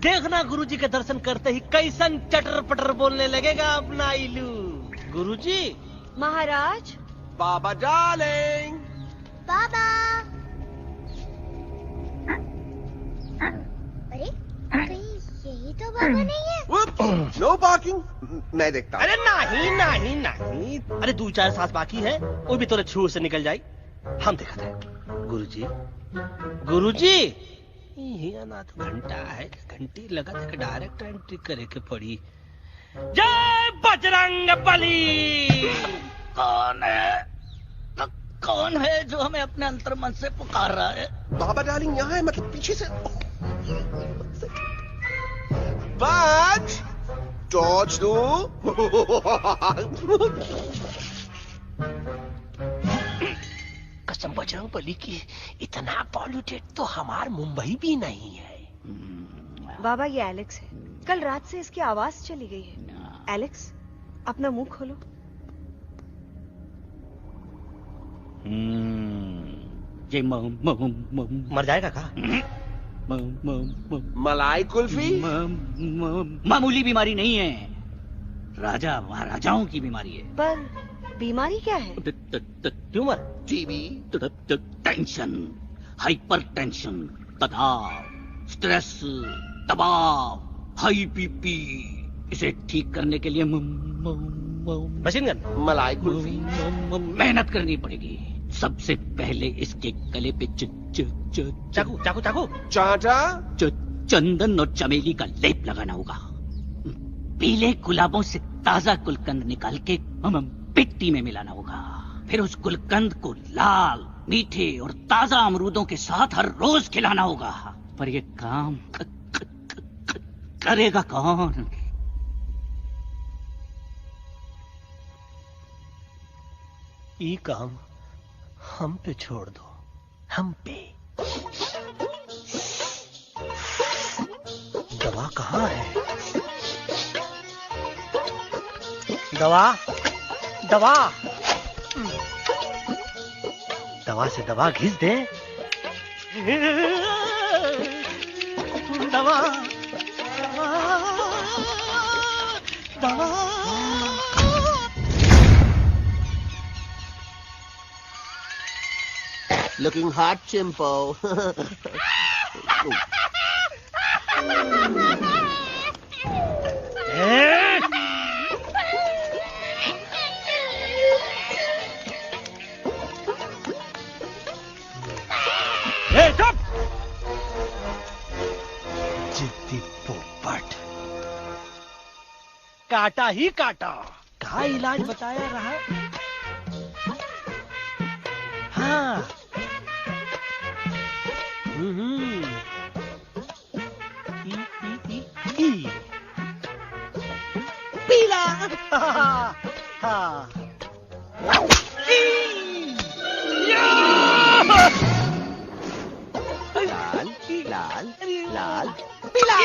देखना गुरुजी के दर्शन करते ही कैसन चटर पटर बोलने लगेगा अपना इलू। गुरुजी। महाराज। बाबा डार्लिंग। बाबा। अरे कहीं यही तो बाबा नहीं है। No parking. मैं देखता हूँ। अरे नहीं नहीं नहीं, अरे 2-4 सांस बाकी है, वो भी तो छू से निकल जाए। हम देखते हैं। गुरुजी गुरुजी, ये ना तो घंटा है, घंटी लगा के डायरेक्ट एंट्री करे के पड़ी। जय बजरंग बली। कौन है? कौन है जो हमें अपने अंतर्मन से पुकार रहा है? बाबा डार्लिंग यहाँ है, मतलब पीछे से। बाज टॉर्च दो। कसम बजरंग बली की, इतना पॉल्यूटेड तो हमार मुंबई भी नहीं है। बाबा ये एलेक्स है, कल रात से इसकी आवाज चली गई है। एलेक्स अपना मुंह खोलो। ये मर जाएगा का? मलाई कुल्फी? मामूली बीमारी नहीं है, राजा महाराजाओं की बीमारी है। पर बीमारी क्या है? Tumour, TB, tension, hyper tension, तनाव, स्ट्रेस, दबाव, हाई बीपी। इसे ठीक करने के लिए मशीन गन, मलाई कुल्फी, मेहनत करनी पड़ेगी। सबसे पहले इसके गले पे चाकू चाकू चाकू चाटा, चंदन और चमेली का लेप लगाना होगा। पीले गुलाबों से ताजा गुलकंद निकाल के मिट्टी में मिलाना होगा। फिर उस गुलकंद को लाल, मीठे और ताजा अमरूदों के साथ हर रोज खिलाना होगा। पर ये काम करेगा कौन? ये काम हम पे छोड़ दो, हम पे। दवा कहाँ है? दवा दवा दवा से दवा घिस दे। दवा दवा। Looking hot, Chimpo. जिद्दी पोपट, काटा ही काटा। क्या इलाज बताया रहा? हाँ, पीला। हाँ, लाल लाल लाल पीला,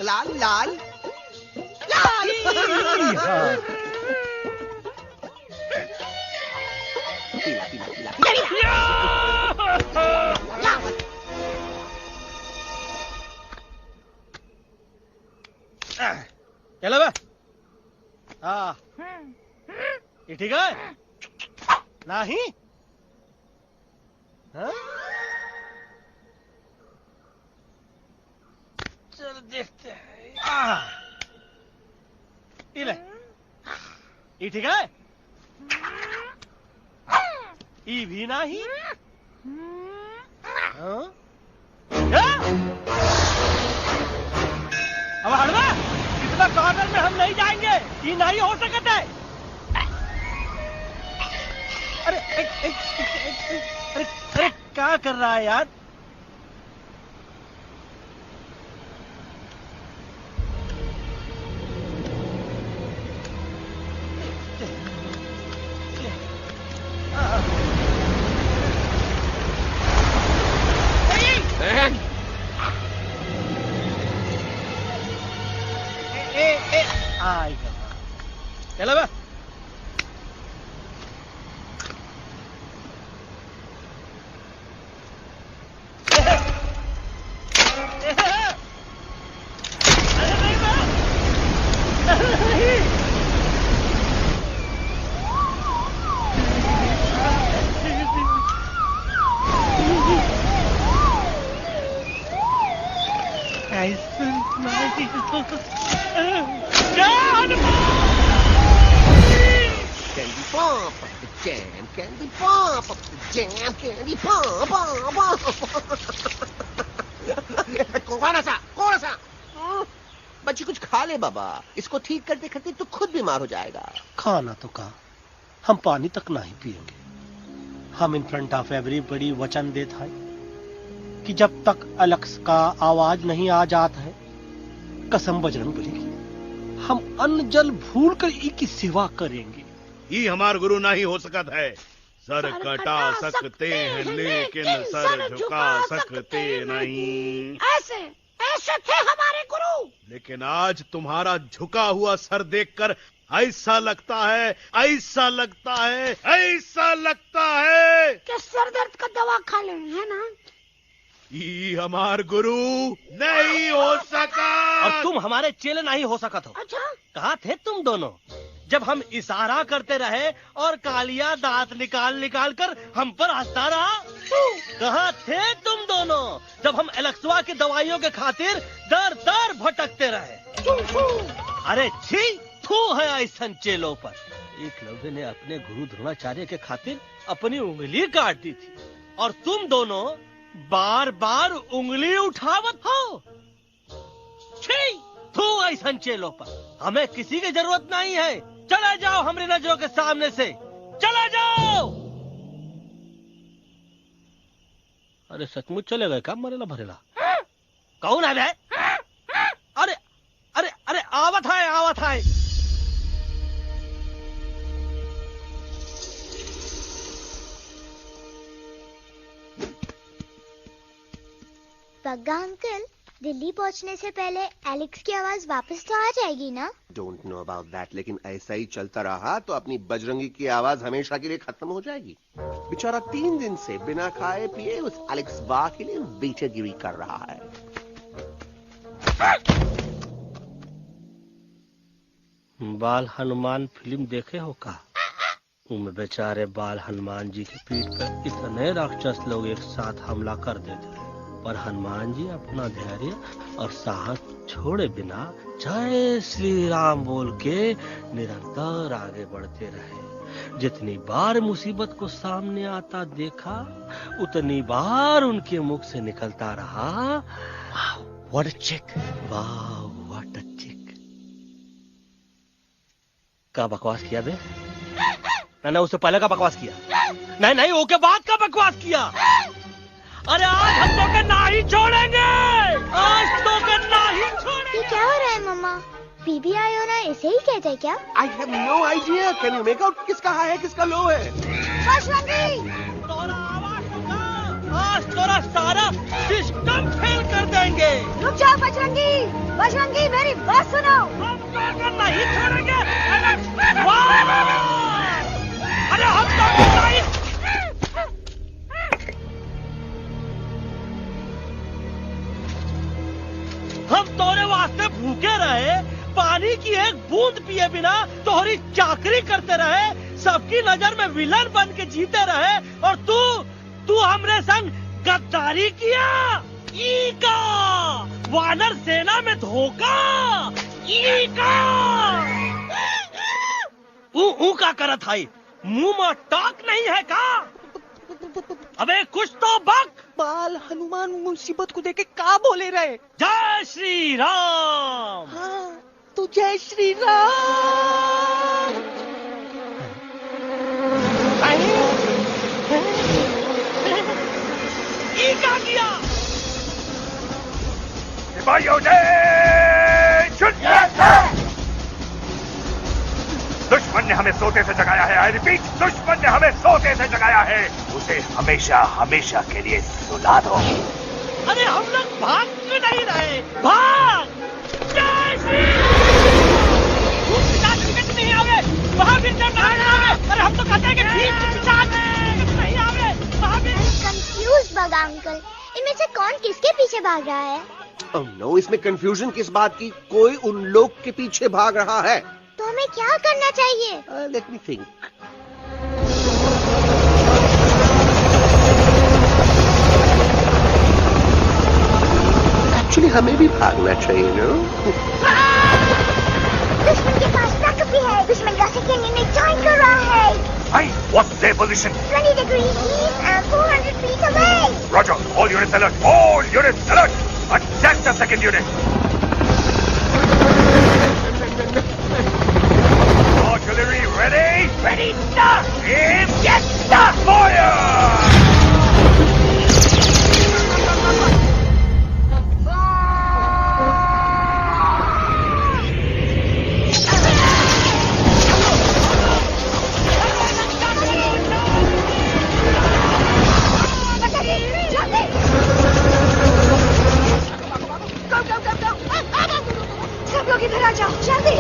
लाल लाल लाल। पीला पीला पीला पीला। चलो बे। हाँ, ये ठीक है? नहीं? हाँ? चल देखते हैं। ये ले, ये ठीक है? ये भी नहीं? हाँ? अब हटवा, इतना कॉर्नर में हम नहीं जाएंगे, ये नहीं हो सकता है। अरे अरे अरे क्या कर रहा है यार? चलो बे। ऐसा नहीं Candy pop up the jam, candy pop up the jam, candy pop up. कौन सा? बच्ची कुछ खा ले बाबा, इसको ठीक करते करते तो खुद बीमार हो जाएगा। खाना तो कहा, हम पानी तक नहीं पिएंगे। हम इन फ्रंट ऑफ एवरीबॉडी वचन देता है कि जब तक एलेक्स का आवाज नहीं आ जाता है, कसम बजरंग बली की, हम अन्न जल भूल कर की सेवा करेंगे। ये हमार गुरु नहीं हो सकता है। सर कटा सकते हैं लेकिन सर झुका सकते नहीं। ऐसे ऐसे थे हमारे गुरु। लेकिन आज तुम्हारा झुका हुआ सर देखकर ऐसा लगता है कि सर दर्द का दवा खा ले, है ना? ये हमार गुरु नहीं हो सका। और तुम हमारे चेले नहीं हो सका तो। अच्छा, कहाँ थे तुम दोनों जब हम इशारा करते रहे और कालिया दांत निकाल कर हम पर हंसता रहा? कहाँ थे तुम दोनों जब हम एलेक्सवा की दवाइयों के खातिर दर दर भटकते रहे? अरे छी, थू है ऐसन चेलों पर। एकलव्य ने अपने गुरु द्रोणाचार्य के खातिर अपनी उंगली काट दी थी और तुम दोनों बार बार उंगली उठावत हो। छी, थू ऐसन चेलों पर। हमें किसी की जरूरत नहीं है। चले जाओ हमारी नजरों के सामने से, चले जाओ। अरे सचमुच चले गए क्या? मरेला भरेला कौन है बे? अरे अरे अरे आवत है। पग्गा अंकल, दिल्ली पहुंचने से पहले एलेक्स की आवाज वापस तो आ जाएगी ना? डोंट नो अबाउट दैट, लेकिन ऐसा ही चलता रहा तो अपनी बजरंगी की आवाज हमेशा के लिए खत्म हो जाएगी। बेचारा 3 दिन से बिना खाए पिए उस एलेक्स बा के लिए बेचैगिरी कर रहा है। बाल हनुमान फिल्म देखे हो का? उनमें बेचारे बाल हनुमान जी की पीठ पर इतने राक्षस लोग एक साथ हमला कर देते हैं, पर हनुमान जी अपना धैर्य और साहस छोड़े बिना जय श्री राम बोल के निरंतर आगे बढ़ते रहे। जितनी बार मुसीबत को सामने आता देखा, उतनी बार उनके मुख से निकलता रहा, व्हाट अ चिक, वाह व्हाट अ चिक। का बकवास किया बे? मैंने उससे पहले का बकवास किया? नहीं, वो के बाद का बकवास किया। अरे आज हम तो के नहीं छोड़ेंगे, आज तो के नहीं छोड़ेंगे। ये क्या हो रहा है मम्मा? बीबी आई हो ना, ऐसे ही कहते हैं क्या? I have no idea. Can you make out किसका हाई है किसका लो है? आज तोरा सारा सिस्टम फेल कर देंगे। रुक जाओ बजरंगी, मेरी बात सुनो। हम तो के नहीं छोड़ेंगे। अरे हम तो के नहीं। हम तोरे वास्ते भूखे रहे, पानी की एक बूंद पिए बिना तोहरी चाकरी करते रहे, सबकी नजर में विलन बन के जीते रहे, और तू हमरे संग गद्दारी किया। ई का वानर सेना में धोखा, ई का ऊ का करत है, मुंह में टाक नहीं है का? अबे कुछ तो बक। बाल हनुमान मुसीबत को देखे का बोले रहे? जय श्री राम। हाँ, तो जय श्री राम। ये क्या किया? सिपाहियों दुश्मन ने हमें सोते से जगाया है। आई रिपीट, दुश्मन ने हमें सोते से जगाया है। उसे हमेशा हमेशा के लिए सुला दो। अरे हम लोग भाग क्यों नहीं रहे? भाग! जय श्री नहीं आवे, वहाँ भी नहीं आवे। अरे हम तो कहते हैं कि नहीं आवे, वहाँ भी। कंफ्यूज बगा अंकल, इनमें से कौन किसके पीछे भाग रहा है? Oh no, इसमें कंफ्यूजन किस बात की? कोई उन लोग के पीछे भाग रहा है। तो हमें क्या करना चाहिए? Let me think. एक्चुअली हमें भी भागना चाहिए ना। दुश्मन के पास ताकत भी है। दुश्मन का सेकेंड यूनिट ज्वाइन कर रहा है। Hey, what's their position? 20 degrees east and 400 feet away. Roger. All units alert. All units alert. Attack the second unit. Artillery ready? Ready, start! Aim, get, start! Fire! सब लोग इधर आ जाओ, जल्दी।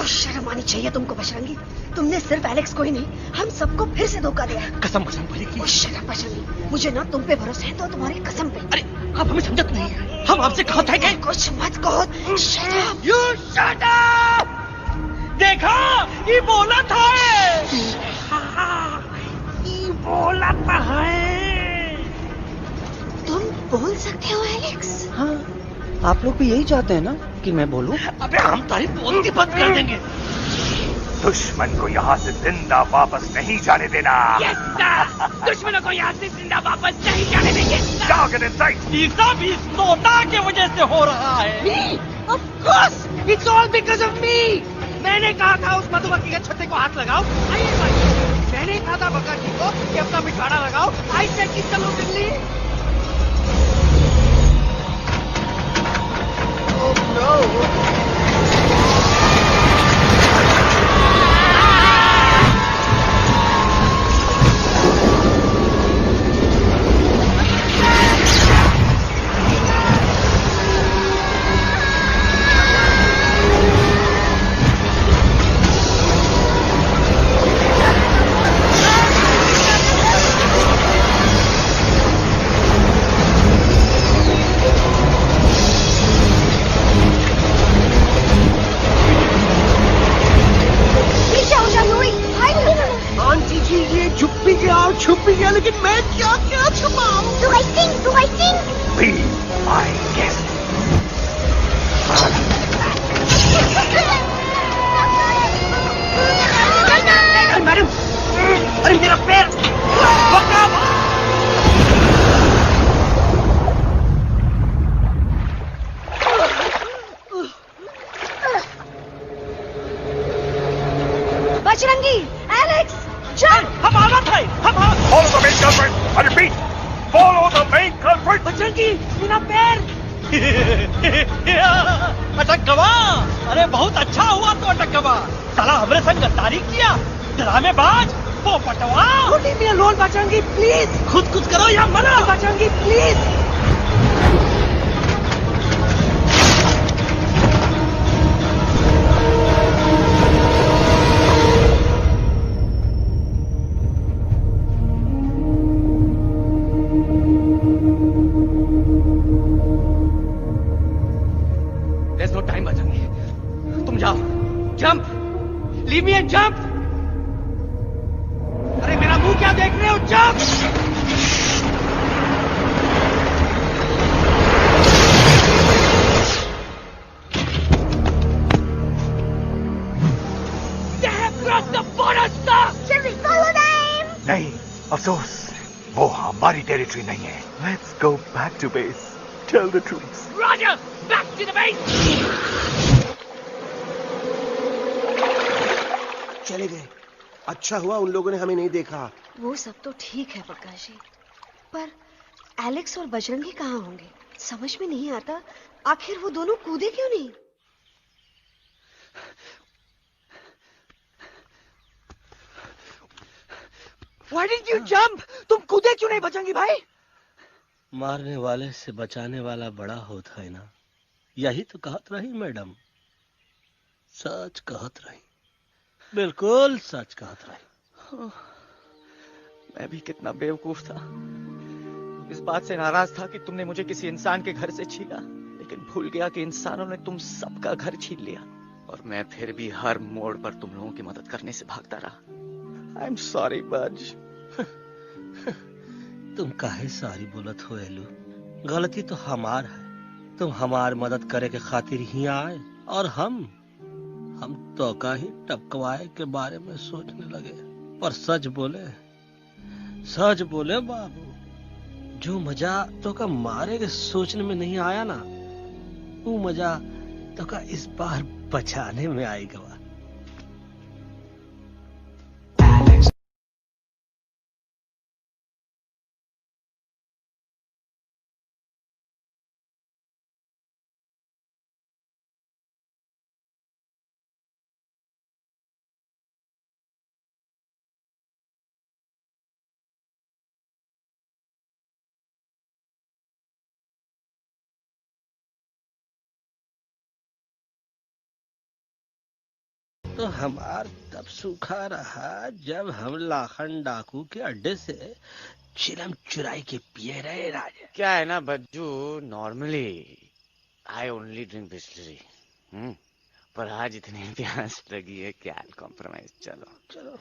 शर्म आनी चाहिए तुमको बजरंगी। तुमने सिर्फ एलेक्स को ही नहीं, हम सबको फिर से धोखा दिया। कसम कसम भले की। शर्म बजरंगी, मुझे ना तुम पे भरोसा है तो तुम्हारी कसम पे। अरे आप हमें समझत नहीं है। हम आपसे कहा था कि कुछ मत कहो। Shut up! You shut up! देखा, ये बोला था। ये बोला था। तुम बोल सकते हो एलेक्स? हाँ, आप लोग भी यही चाहते हैं ना कि मैं बोलूं? अबे हम तारी बोलती बंद कर देंगे। दुश्मन को यहाँ से जिंदा वापस नहीं जाने देना। Yes, sir! दुश्मनों को यहाँ से जिंदा वापस नहीं जाने देंगे। Now get inside. ये सब इस तोता की वजह से हो रहा है। Me? Of course! It's all because of me! मैंने कहा था उस मधुमक्खी के छत्ते को हाथ लगाओ। आइए भाई, मैंने कहा था बका जी को कि अपना पिछवाड़ा लगाओ। आई सेड कि चलो बिल्ली। Oh no! छुपी गया, लेकिन मैं क्या क्या छुपाऊं? Do I sing? Be my guest. Madam, अरे मेरा पैर! बजरंगी, एलेक्स, चल! हम आना था। Follow the main culprit. I repeat, follow the main culprit. Bajrangi, मेरा पैर! अटक गवा। अरे बहुत अच्छा हुआ तो अटक गवा। साला हमरे संग गद्दारी किया, ड्रामेबाज, वो Patwa. Leave me alone, Bajrangi, please. खुद करो या मरो। Bajrangi, please. There's no time, Bajrangi. तुम जाओ। Jump. Leave me and jump। अरे मेरा मुंह क्या देख रहे हो? Jump. They have crossed the border, sir! Shall we follow them? नहीं, अफसोस, वो हमारी टेरिटरी नहीं है। Let's go back to base. Tell the troops. Roger! Back to the base! चले गए। अच्छा हुआ उन लोगों ने हमें नहीं देखा। वो सब तो ठीक है प्रकाश जी, पर एलेक्स और बजरंगी कहाँ होंगे? समझ में नहीं आता, आखिर वो दोनों कूदे क्यों नहीं? Why didn't you jump? तुम कूदे क्यों नहीं बजरंगी भाई? मारने वाले से बचाने वाला बड़ा होता है ना, यही तो कहत रही मैडम। सच कहत रही, बिल्कुल सच कहत रही। मैं भी कितना बेवकूफ था। इस बात से नाराज था कि तुमने मुझे किसी इंसान के घर से छीना, लेकिन भूल गया कि इंसानों ने तुम सबका घर छीन लिया और मैं फिर भी हर मोड़ पर तुम लोगों की मदद करने से भागता रहा। आई एम सॉरी बज। तुम काहे सारी बोलत हो एलू? गलती तो हमार है। तुम हमार मदद करे के खातिर ही आए और हम तो का ही टपकवाए के बारे में सोचने लगे। पर सच बोले बाबू, जो मजा तो का मारे के सोचने में नहीं आया ना, वो मजा तो का इस बार बचाने में आएगा। तो हमार तब सूखा रहा जब हम लाखन डाकू के अड्डे से चिलम चुराई के पिए रहे राजा। क्या है ना Bajju, normally I only drink Bisleri, पर आज इतनी प्यास लगी है क्या कॉम्प्रोमाइज। चलो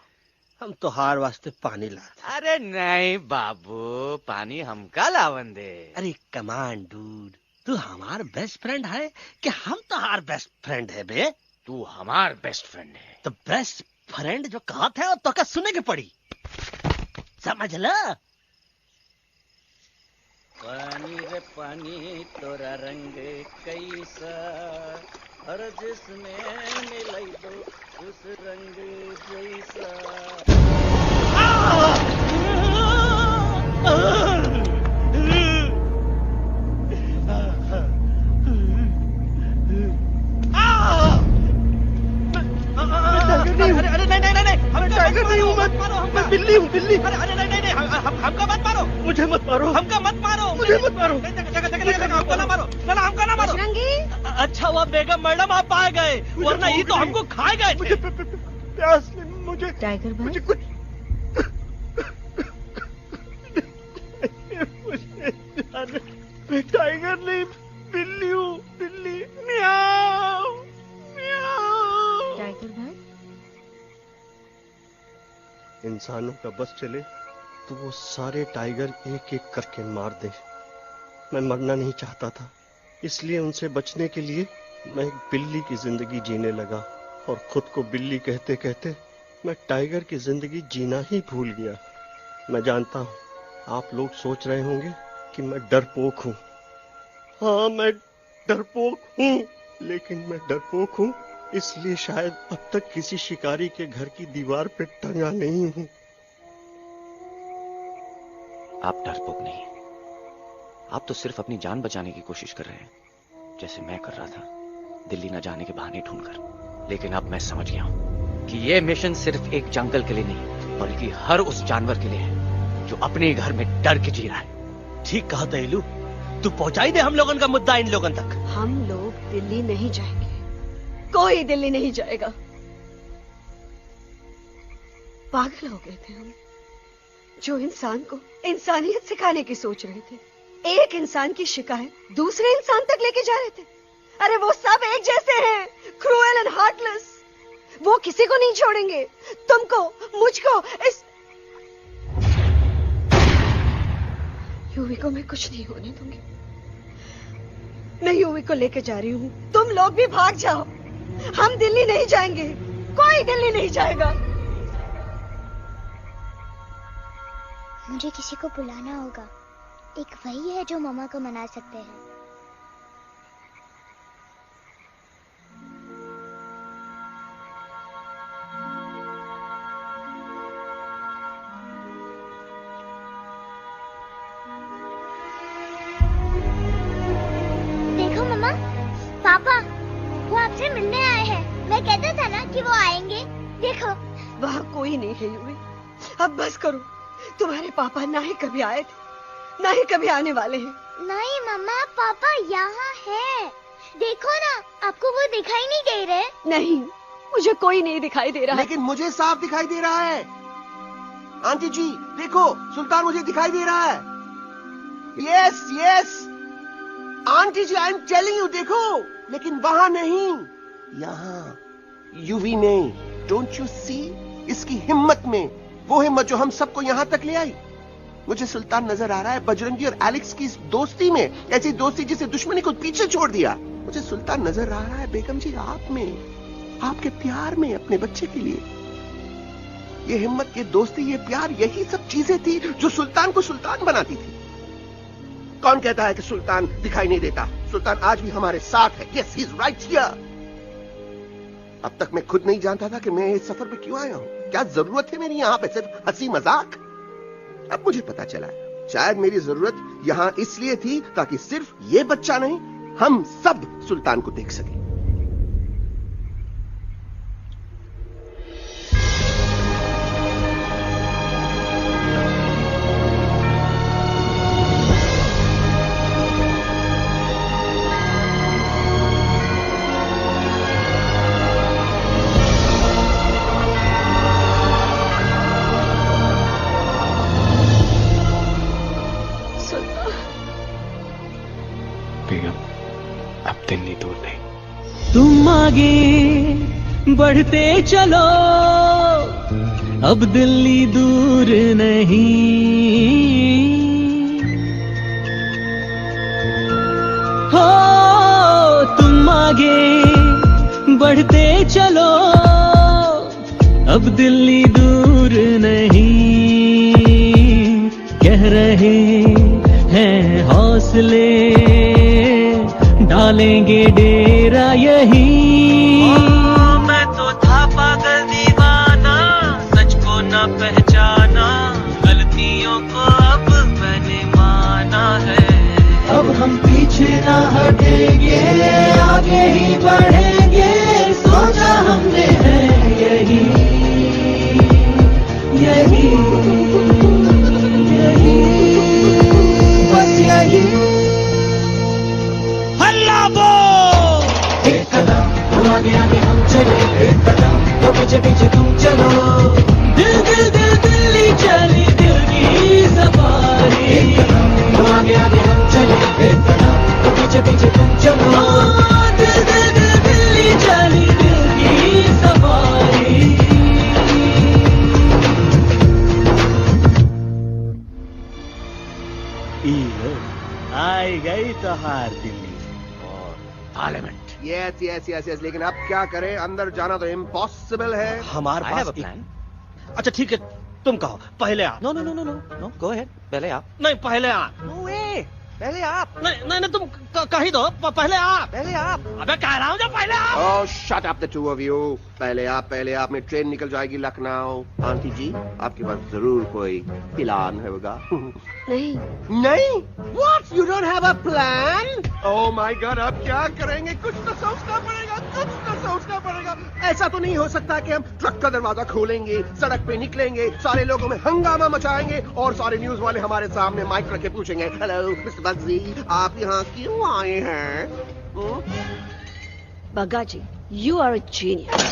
हम तो हार वास्ते पानी ला। अरे नहीं बाबू, पानी हमका लावन दे। अरे कमान डूड, तू हमार बेस्ट फ्रेंड है कि हम तो हार बेस्ट फ्रेंड है बे? तू हमार बेस्ट फ्रेंड है। तो बेस्ट फ्रेंड जो कहा था तो क्या सुने के पड़ी, समझ ला। पानी रे पानी तोरा रंग कैसा, हर जिसमें मिलाई दो उस रंग जैसा। अरे नहीं, मैं टाइगर नहीं हूँ, मैं बिल्ली हूँ, बिल्ली। अरे नहीं, हमका मत मारो, मुझे मत मारो, हमका मत मारो, मुझे मत मारो, हमको ना मारो, ना हमका ना मारो। अच्छा हुआ बेगम मैडम आप आ गए, वरना ये तो हमको खा गए। मुझे प्यास नहीं, मुझे टाइगर भाई, मुझे कुछ मैं टाइगर नहीं, बिल्ली हूँ, बिल्ली। म्याऊ म्याऊ। टाइगर भाई, इंसानों का बस चले तो वो सारे टाइगर एक एक करके मार दे। मैं मरना नहीं चाहता था, इसलिए उनसे बचने के लिए मैं एक बिल्ली की जिंदगी जीने लगा और खुद को बिल्ली कहते कहते मैं टाइगर की जिंदगी जीना ही भूल गया। मैं जानता हूँ आप लोग सोच रहे होंगे कि मैं डरपोक हूँ। हाँ, मैं डरपोक हूँ, लेकिन मैं डरपोक हूँ इसलिए शायद अब तक किसी शिकारी के घर की दीवार पे टंगा नहीं हूँ। आप डरपोक नहीं, आप तो सिर्फ अपनी जान बचाने की कोशिश कर रहे हैं, जैसे मैं कर रहा था दिल्ली न जाने के बहाने ढूंढकर। लेकिन अब मैं समझ गया हूं कि यह मिशन सिर्फ एक जंगल के लिए नहीं, बल्कि हर उस जानवर के लिए है जो अपने घर में डर के जी रहा है। ठीक कहा तैलू, तू पहुंचाई दे हम लोगन का मुद्दा इन लोगन तक। हम लोग दिल्ली नहीं जाएंगे, कोई दिल्ली नहीं जाएगा। पागल हो गए थे हम, जो इंसान को इंसानियत सिखाने की सोच रहे थे, एक इंसान की शिकायत दूसरे इंसान तक लेके जा रहे थे। अरे वो सब एक जैसे हैं, क्रूएल एंड हार्टलेस। वो किसी को नहीं छोड़ेंगे, तुमको, मुझको, इस यूवी को मैं कुछ नहीं होने दूंगी। मैं यूवी को लेके जा रही हूँ, तुम लोग भी भाग जाओ। हम दिल्ली नहीं जाएंगे, कोई दिल्ली नहीं जाएगा। मुझे किसी को बुलाना होगा, एक वही है जो मामा को मना सकते हैं। वो आएंगे। देखो वहाँ कोई नहीं है यूवी, अब बस करो। तुम्हारे पापा ना ही कभी आए थे, ना ही कभी आने वाले हैं। नहीं मम्मा, पापा यहाँ है। देखो ना, आपको वो दिखाई नहीं दे रहे? नहीं, मुझे कोई नहीं दिखाई दे रहा। लेकिन मुझे साफ दिखाई दे रहा है। आंटी जी देखो, सुल्तान मुझे दिखाई दे रहा है। Yes yes aunty ji, I am telling you, देखो। लेकिन वहां नहीं, यहाँ यूवी ने। Don't you see? इसकी हिम्मत में, वो हिम्मत जो हम सबको यहाँ तक ले आई। मुझे सुल्तान नजर आ रहा है बजरंगी और एलेक्स की इस दोस्ती में, ऐसी दोस्ती जिसे दुश्मनी को पीछे छोड़ दिया। मुझे सुल्तान नजर आ रहा है बेगम जी आप में, आपके प्यार में, अपने बच्चे के लिए। ये हिम्मत, ये दोस्ती, ये प्यार, यही सब चीजें थी जो सुल्तान को सुल्तान बनाती थी। कौन कहता है कि सुल्तान दिखाई नहीं देता? सुल्तान आज भी हमारे साथ है। Yes, he is right here. अब तक मैं खुद नहीं जानता था कि मैं इस सफर पे क्यों आया हूं। क्या जरूरत है मेरी यहाँ पे? सिर्फ हंसी मजाक? अब मुझे पता चला है, शायद मेरी जरूरत यहां इसलिए थी ताकि सिर्फ ये बच्चा नहीं, हम सब सुल्तान को देख सकें। दिल्ली दूर नहीं। तुम आगे बढ़ते चलो, अब दिल्ली दूर नहीं। हो तुम आगे बढ़ते चलो, अब दिल्ली दूर नहीं। कह रहे हैं हौसले, डालेंगे डेरा यही। मैं तो था पागल दीवाना, सच को न पहचाना, गलतियों को अब मैंने माना है। अब हम पीछे ना हटेंगे, आगे ही बढ़ेंगे, सोचा हमने है यही यही यही, बस यही। एक कदम वो आगे आगे हम चले, एक कदम वो पीछे पीछे तुम चलो। दिल दिल दिल दिल्ली चली, दिल की सवारी। एक कदम वो आगे आगे हम चले, एक कदम वो पीछे पीछे तुम चलो। दिल दिल दिल दिल्ली चली, दिल की सवारी। आई गई तो हार Delhi parliament. Yes yes yes yes, लेकिन अब क्या करें? अंदर जाना तो इम्पॉसिबल है। हमारे पास प्लान। अच्छा ठीक है, तुम कहो, पहले आप। No no no no no no, go ahead, पहले आप। नहीं पहले आप। नो वे, पहले आप। नहीं नहीं, तुम कह ही दो, पहले आप। पहले आप। अबे कह रहा हूँ जो पहले आप। Oh shut up the two of you. पहले आप, पहले आप में ट्रेन निकल जाएगी लखनऊ। आंटी जी आपके पास जरूर कोई प्लान होगा। नहीं नहीं? What? You don't have a plan? Oh my God, अब क्या करेंगे? कुछ तो सोचना पड़ेगा, कुछ तो सोचना पड़ेगा। ऐसा तो नहीं हो सकता कि हम ट्रक का दरवाजा खोलेंगे, सड़क पे निकलेंगे, सारे लोगों में हंगामा मचाएंगे और सारे न्यूज वाले हमारे सामने माइक रख के पूछेंगे, हेलो मिस्टर बग्जी, आप यहाँ क्यों आए हैं? बग्गा जी, you are a genius.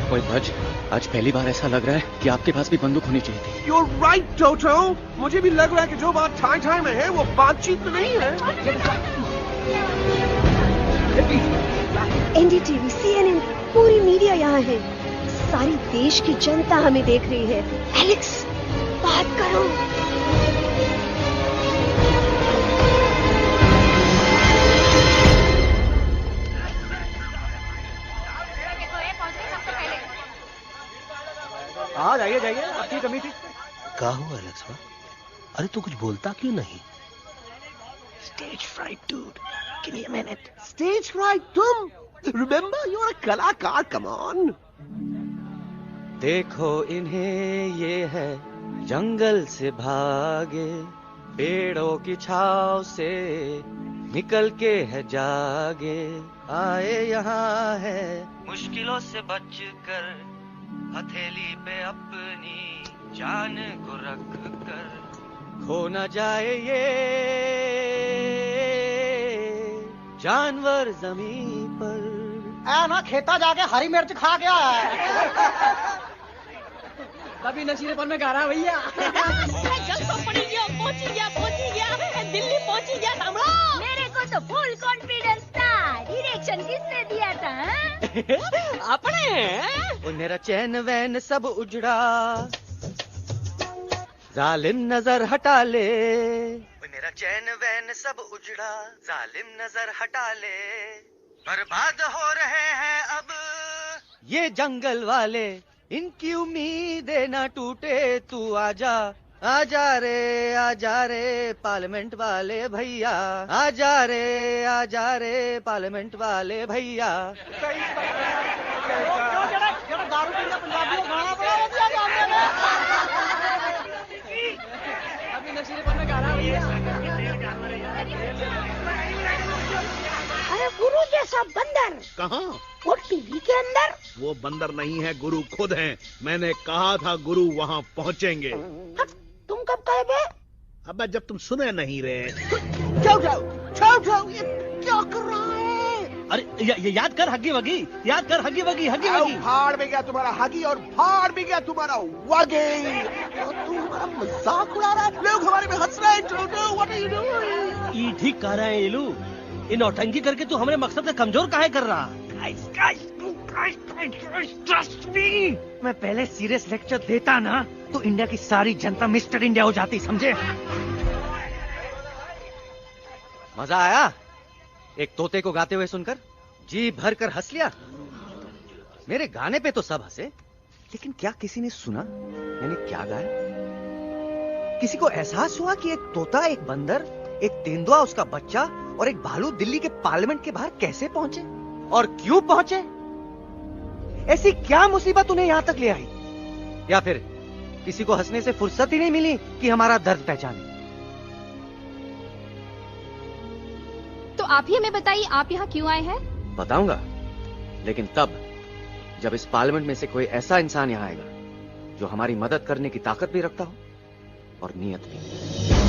ओए भज, आज पहली बार ऐसा लग रहा है कि आपके पास भी बंदूक होनी चाहिए थी। You're right, टोटो। मुझे भी लग रहा है कि जो बात ठाई ठाई में है वो बातचीत में नहीं है। एनडीटीवी, CNN, पूरी मीडिया यहाँ है। सारी देश की जनता हमें देख रही है। एलेक्स, बात करो। हाँ जाइए जाइए, आपकी कमी थी। क्या हुआ एलेक्स? अरे तू कुछ बोलता क्यों नहीं? Stage fright, dude. Give me a minute. Stage fright, तुम? Remember, you're a कलाकार. Come on. देखो इन्हें, ये है जंगल से भागे, पेड़ों की छाव से निकल के है जागे, आए यहाँ है मुश्किलों से बचकर, हथेली पे अपनी जान को रख कर, खो न जाए ये जानवर जमीन पर। ना खेता जाके हरी मिर्च खा गया है। कभी नशीलेपन में गा रहा भैया। पहुंची गया, दिल्ली पहुंची गया सामने। मेरे को तो फुल कॉन्फिडेंस था। डायरेक्शन किसने दिया था? अपने। वो मेरा चैन वैन सब उजड़ा, जालिम नजर हटा ले। मेरा चैन वैन सब उजड़ा, जालिम नजर हटा ले। बर्बाद हो रहे हैं अब ये जंगल वाले, इनकी उम्मीदें ना टूटे, तू आजा आजा रे पार्लियामेंट वाले भैया, आजा रे पार्लियामेंट वाले भैया। अभी नशीलेपन में गा रहा भैया। अरे गुरु जैसा बंदर कहाँ? वो टीवी के अंदर। वो बंदर नहीं है, गुरु खुद हैं। मैंने कहा था गुरु वहाँ पहुँचेंगे। तुम कब कहे बे? अब जब तुम सुने नहीं रहे। टोटो, ये क्या कर रहा है? अरे याद कर हगी वगी, याद कर हगी वगी। भाड़ में गया तुम्हारा हगी और भाड़ में गया तुम्हारा वगी। तू हमारा मजाक उड़ा रहा है, लोग हमारे में हंस रहे हैं। टोटो, व्हाट आर यू डूइंग? ये ठीक कह रहा है इलू। ये नौटंकी करके तू हमारे मकसद का कमजोर काहे कर रहा? मैं पहले सीरियस लेक्चर देता ना तो इंडिया की सारी जनता मिस्टर इंडिया हो जाती, समझे? मजा आया एक तोते को गाते हुए सुनकर? जी भर कर हंस लिया। मेरे गाने पे तो सब हंसे, लेकिन क्या किसी ने सुना मैंने क्या गाया? किसी को एहसास हुआ कि एक तोता, एक बंदर, एक तेंदुआ, उसका बच्चा और एक भालू दिल्ली के पार्लियामेंट के बाहर कैसे पहुंचे और क्यों पहुंचे? ऐसी क्या मुसीबत उन्हें यहां तक ले आई? या फिर किसी को हंसने से फुर्सत ही नहीं मिली कि हमारा दर्द पहचाने? तो आप ही हमें बताइए, आप यहाँ क्यों आए हैं? बताऊंगा, लेकिन तब जब इस पार्लियामेंट में से कोई ऐसा इंसान यहाँ आएगा जो हमारी मदद करने की ताकत भी रखता हो और नीयत भी।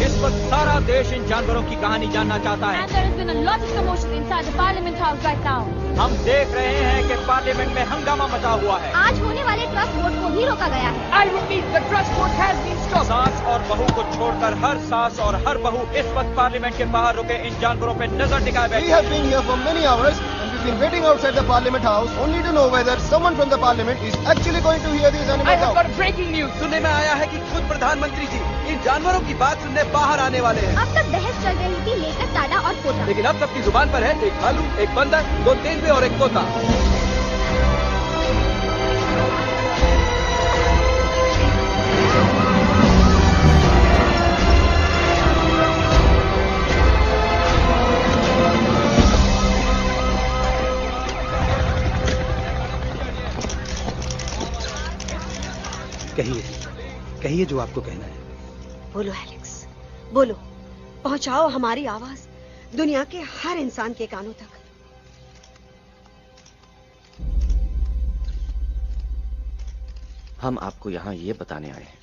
इस वक्त सारा देश इन जानवरों की कहानी जानना चाहता है। And there has been a lot of commotion inside the Parliament House right now. हम देख रहे हैं कि पार्लियामेंट में हंगामा मचा हुआ है। आज होने वाले ट्रस्ट वोट को ही रोका गया है। I repeat, the trust vote has been stopped. सास और बहू को छोड़कर हर सास और हर बहू इस वक्त पार्लियामेंट के बाहर रुके इन जानवरों पे नजर टिकाए बैठे। We have been here for many hours and we've been waiting outside the Parliament House only to know whether someone from the Parliament is actually going to hear these animals out. I have got breaking news. सुनने में आया है कि खुद प्रधानमंत्री जी इन जानवरों की बात सुनने बाहर आने वाले हैं। अब तक बहस चल रही थी लेकर टाटा और पोता, लेकिन अब सबकी जुबान पर है एक भालू, एक बंदर, दो तेंदुए और एक तोता। कहिए जो आपको कहना है। बोलो एलेक्स, बोलो। पहुंचाओ हमारी आवाज दुनिया के हर इंसान के कानों तक। हम आपको यहां ये बताने आए हैं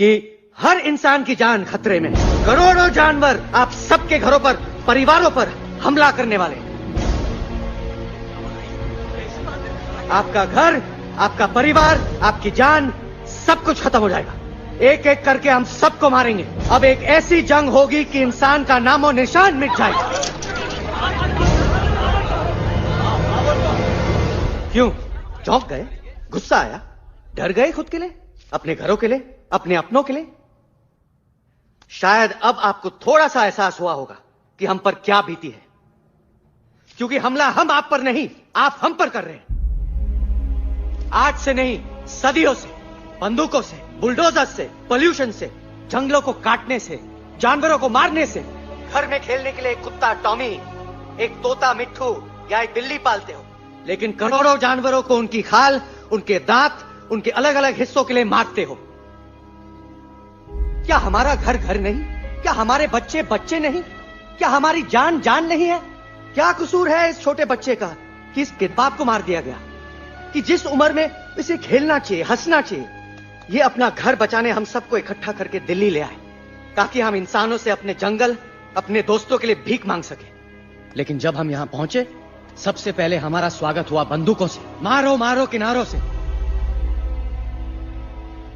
कि हर इंसान की जान खतरे में, करोड़ों जानवर आप सबके घरों पर, परिवारों पर हमला करने वाले। आपका घर, आपका परिवार, आपकी जान, सब कुछ खत्म हो जाएगा। एक एक करके हम सबको मारेंगे। अब एक ऐसी जंग होगी कि इंसान का नामो निशान मिट जाएगा। क्यों चौंक गए? गुस्सा आया? डर गए खुद के लिए, अपने घरों के लिए, अपने अपनों के लिए? शायद अब आपको थोड़ा सा एहसास हुआ होगा कि हम पर क्या बीती है, क्योंकि हमला हम आप पर नहीं, आप हम पर कर रहे हैं। आज से नहीं, सदियों से, बंदूकों से, बुलडोजर से, पोल्यूशन से, जंगलों को काटने से, जानवरों को मारने से। घर में खेलने के लिए एक कुत्ता टॉमी, एक तोता मिट्ठू या एक बिल्ली पालते हो, लेकिन करोड़ों जानवरों को उनकी खाल, उनके दांत, उनके अलग अलग हिस्सों के लिए मारते हो। क्या हमारा घर घर नहीं? क्या हमारे बच्चे बच्चे नहीं? क्या हमारी जान जान नहीं है? क्या कसूर है इस छोटे बच्चे का कि इस किताब को मार दिया गया, कि जिस उम्र में इसे खेलना चाहिए, हंसना चाहिए? ये अपना घर बचाने हम सबको इकट्ठा करके दिल्ली ले आए, ताकि हम इंसानों से अपने जंगल, अपने दोस्तों के लिए भीख मांग सके। लेकिन जब हम यहां पहुंचे, सबसे पहले हमारा स्वागत हुआ बंदूकों से। मारो मारो किनारों से।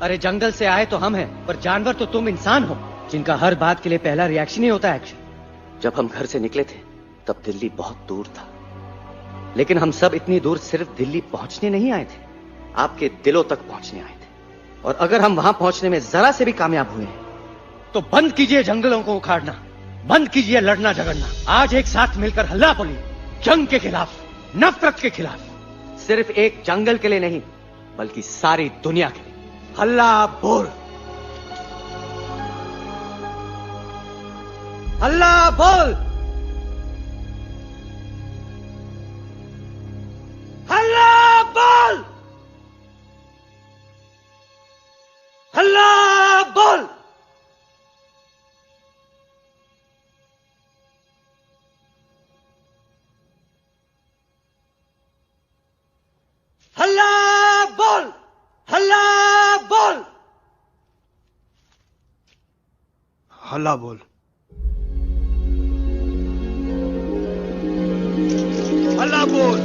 अरे जंगल से आए तो हम हैं, पर जानवर तो तुम इंसान हो, जिनका हर बात के लिए पहला रिएक्शन ही होता है एक्शन। जब हम घर से निकले थे तब दिल्ली बहुत दूर था, लेकिन हम सब इतनी दूर सिर्फ दिल्ली पहुंचने नहीं आए थे, आपके दिलों तक पहुंचने आए थे। और अगर हम वहां पहुंचने में जरा से भी कामयाब हुए हैं, तो बंद कीजिए जंगलों को उखाड़ना, बंद कीजिए लड़ना झगड़ना। आज एक साथ मिलकर हल्ला बोलिए, जंग के खिलाफ, नफरत के खिलाफ। सिर्फ एक जंगल के लिए नहीं, बल्कि सारी दुनिया के लिए। हल्ला बोल, हल्ला बोल, हल्ला बोल, हल्ला बोल। हल्ला बोल, हल्ला बोल, हल्ला बोल, हल्ला बोल।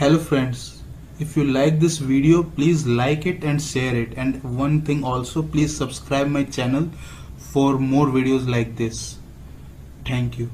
Hello friends, if you like this video, please like it and share it, and one thing also, please subscribe my channel for more videos like this. Thank you.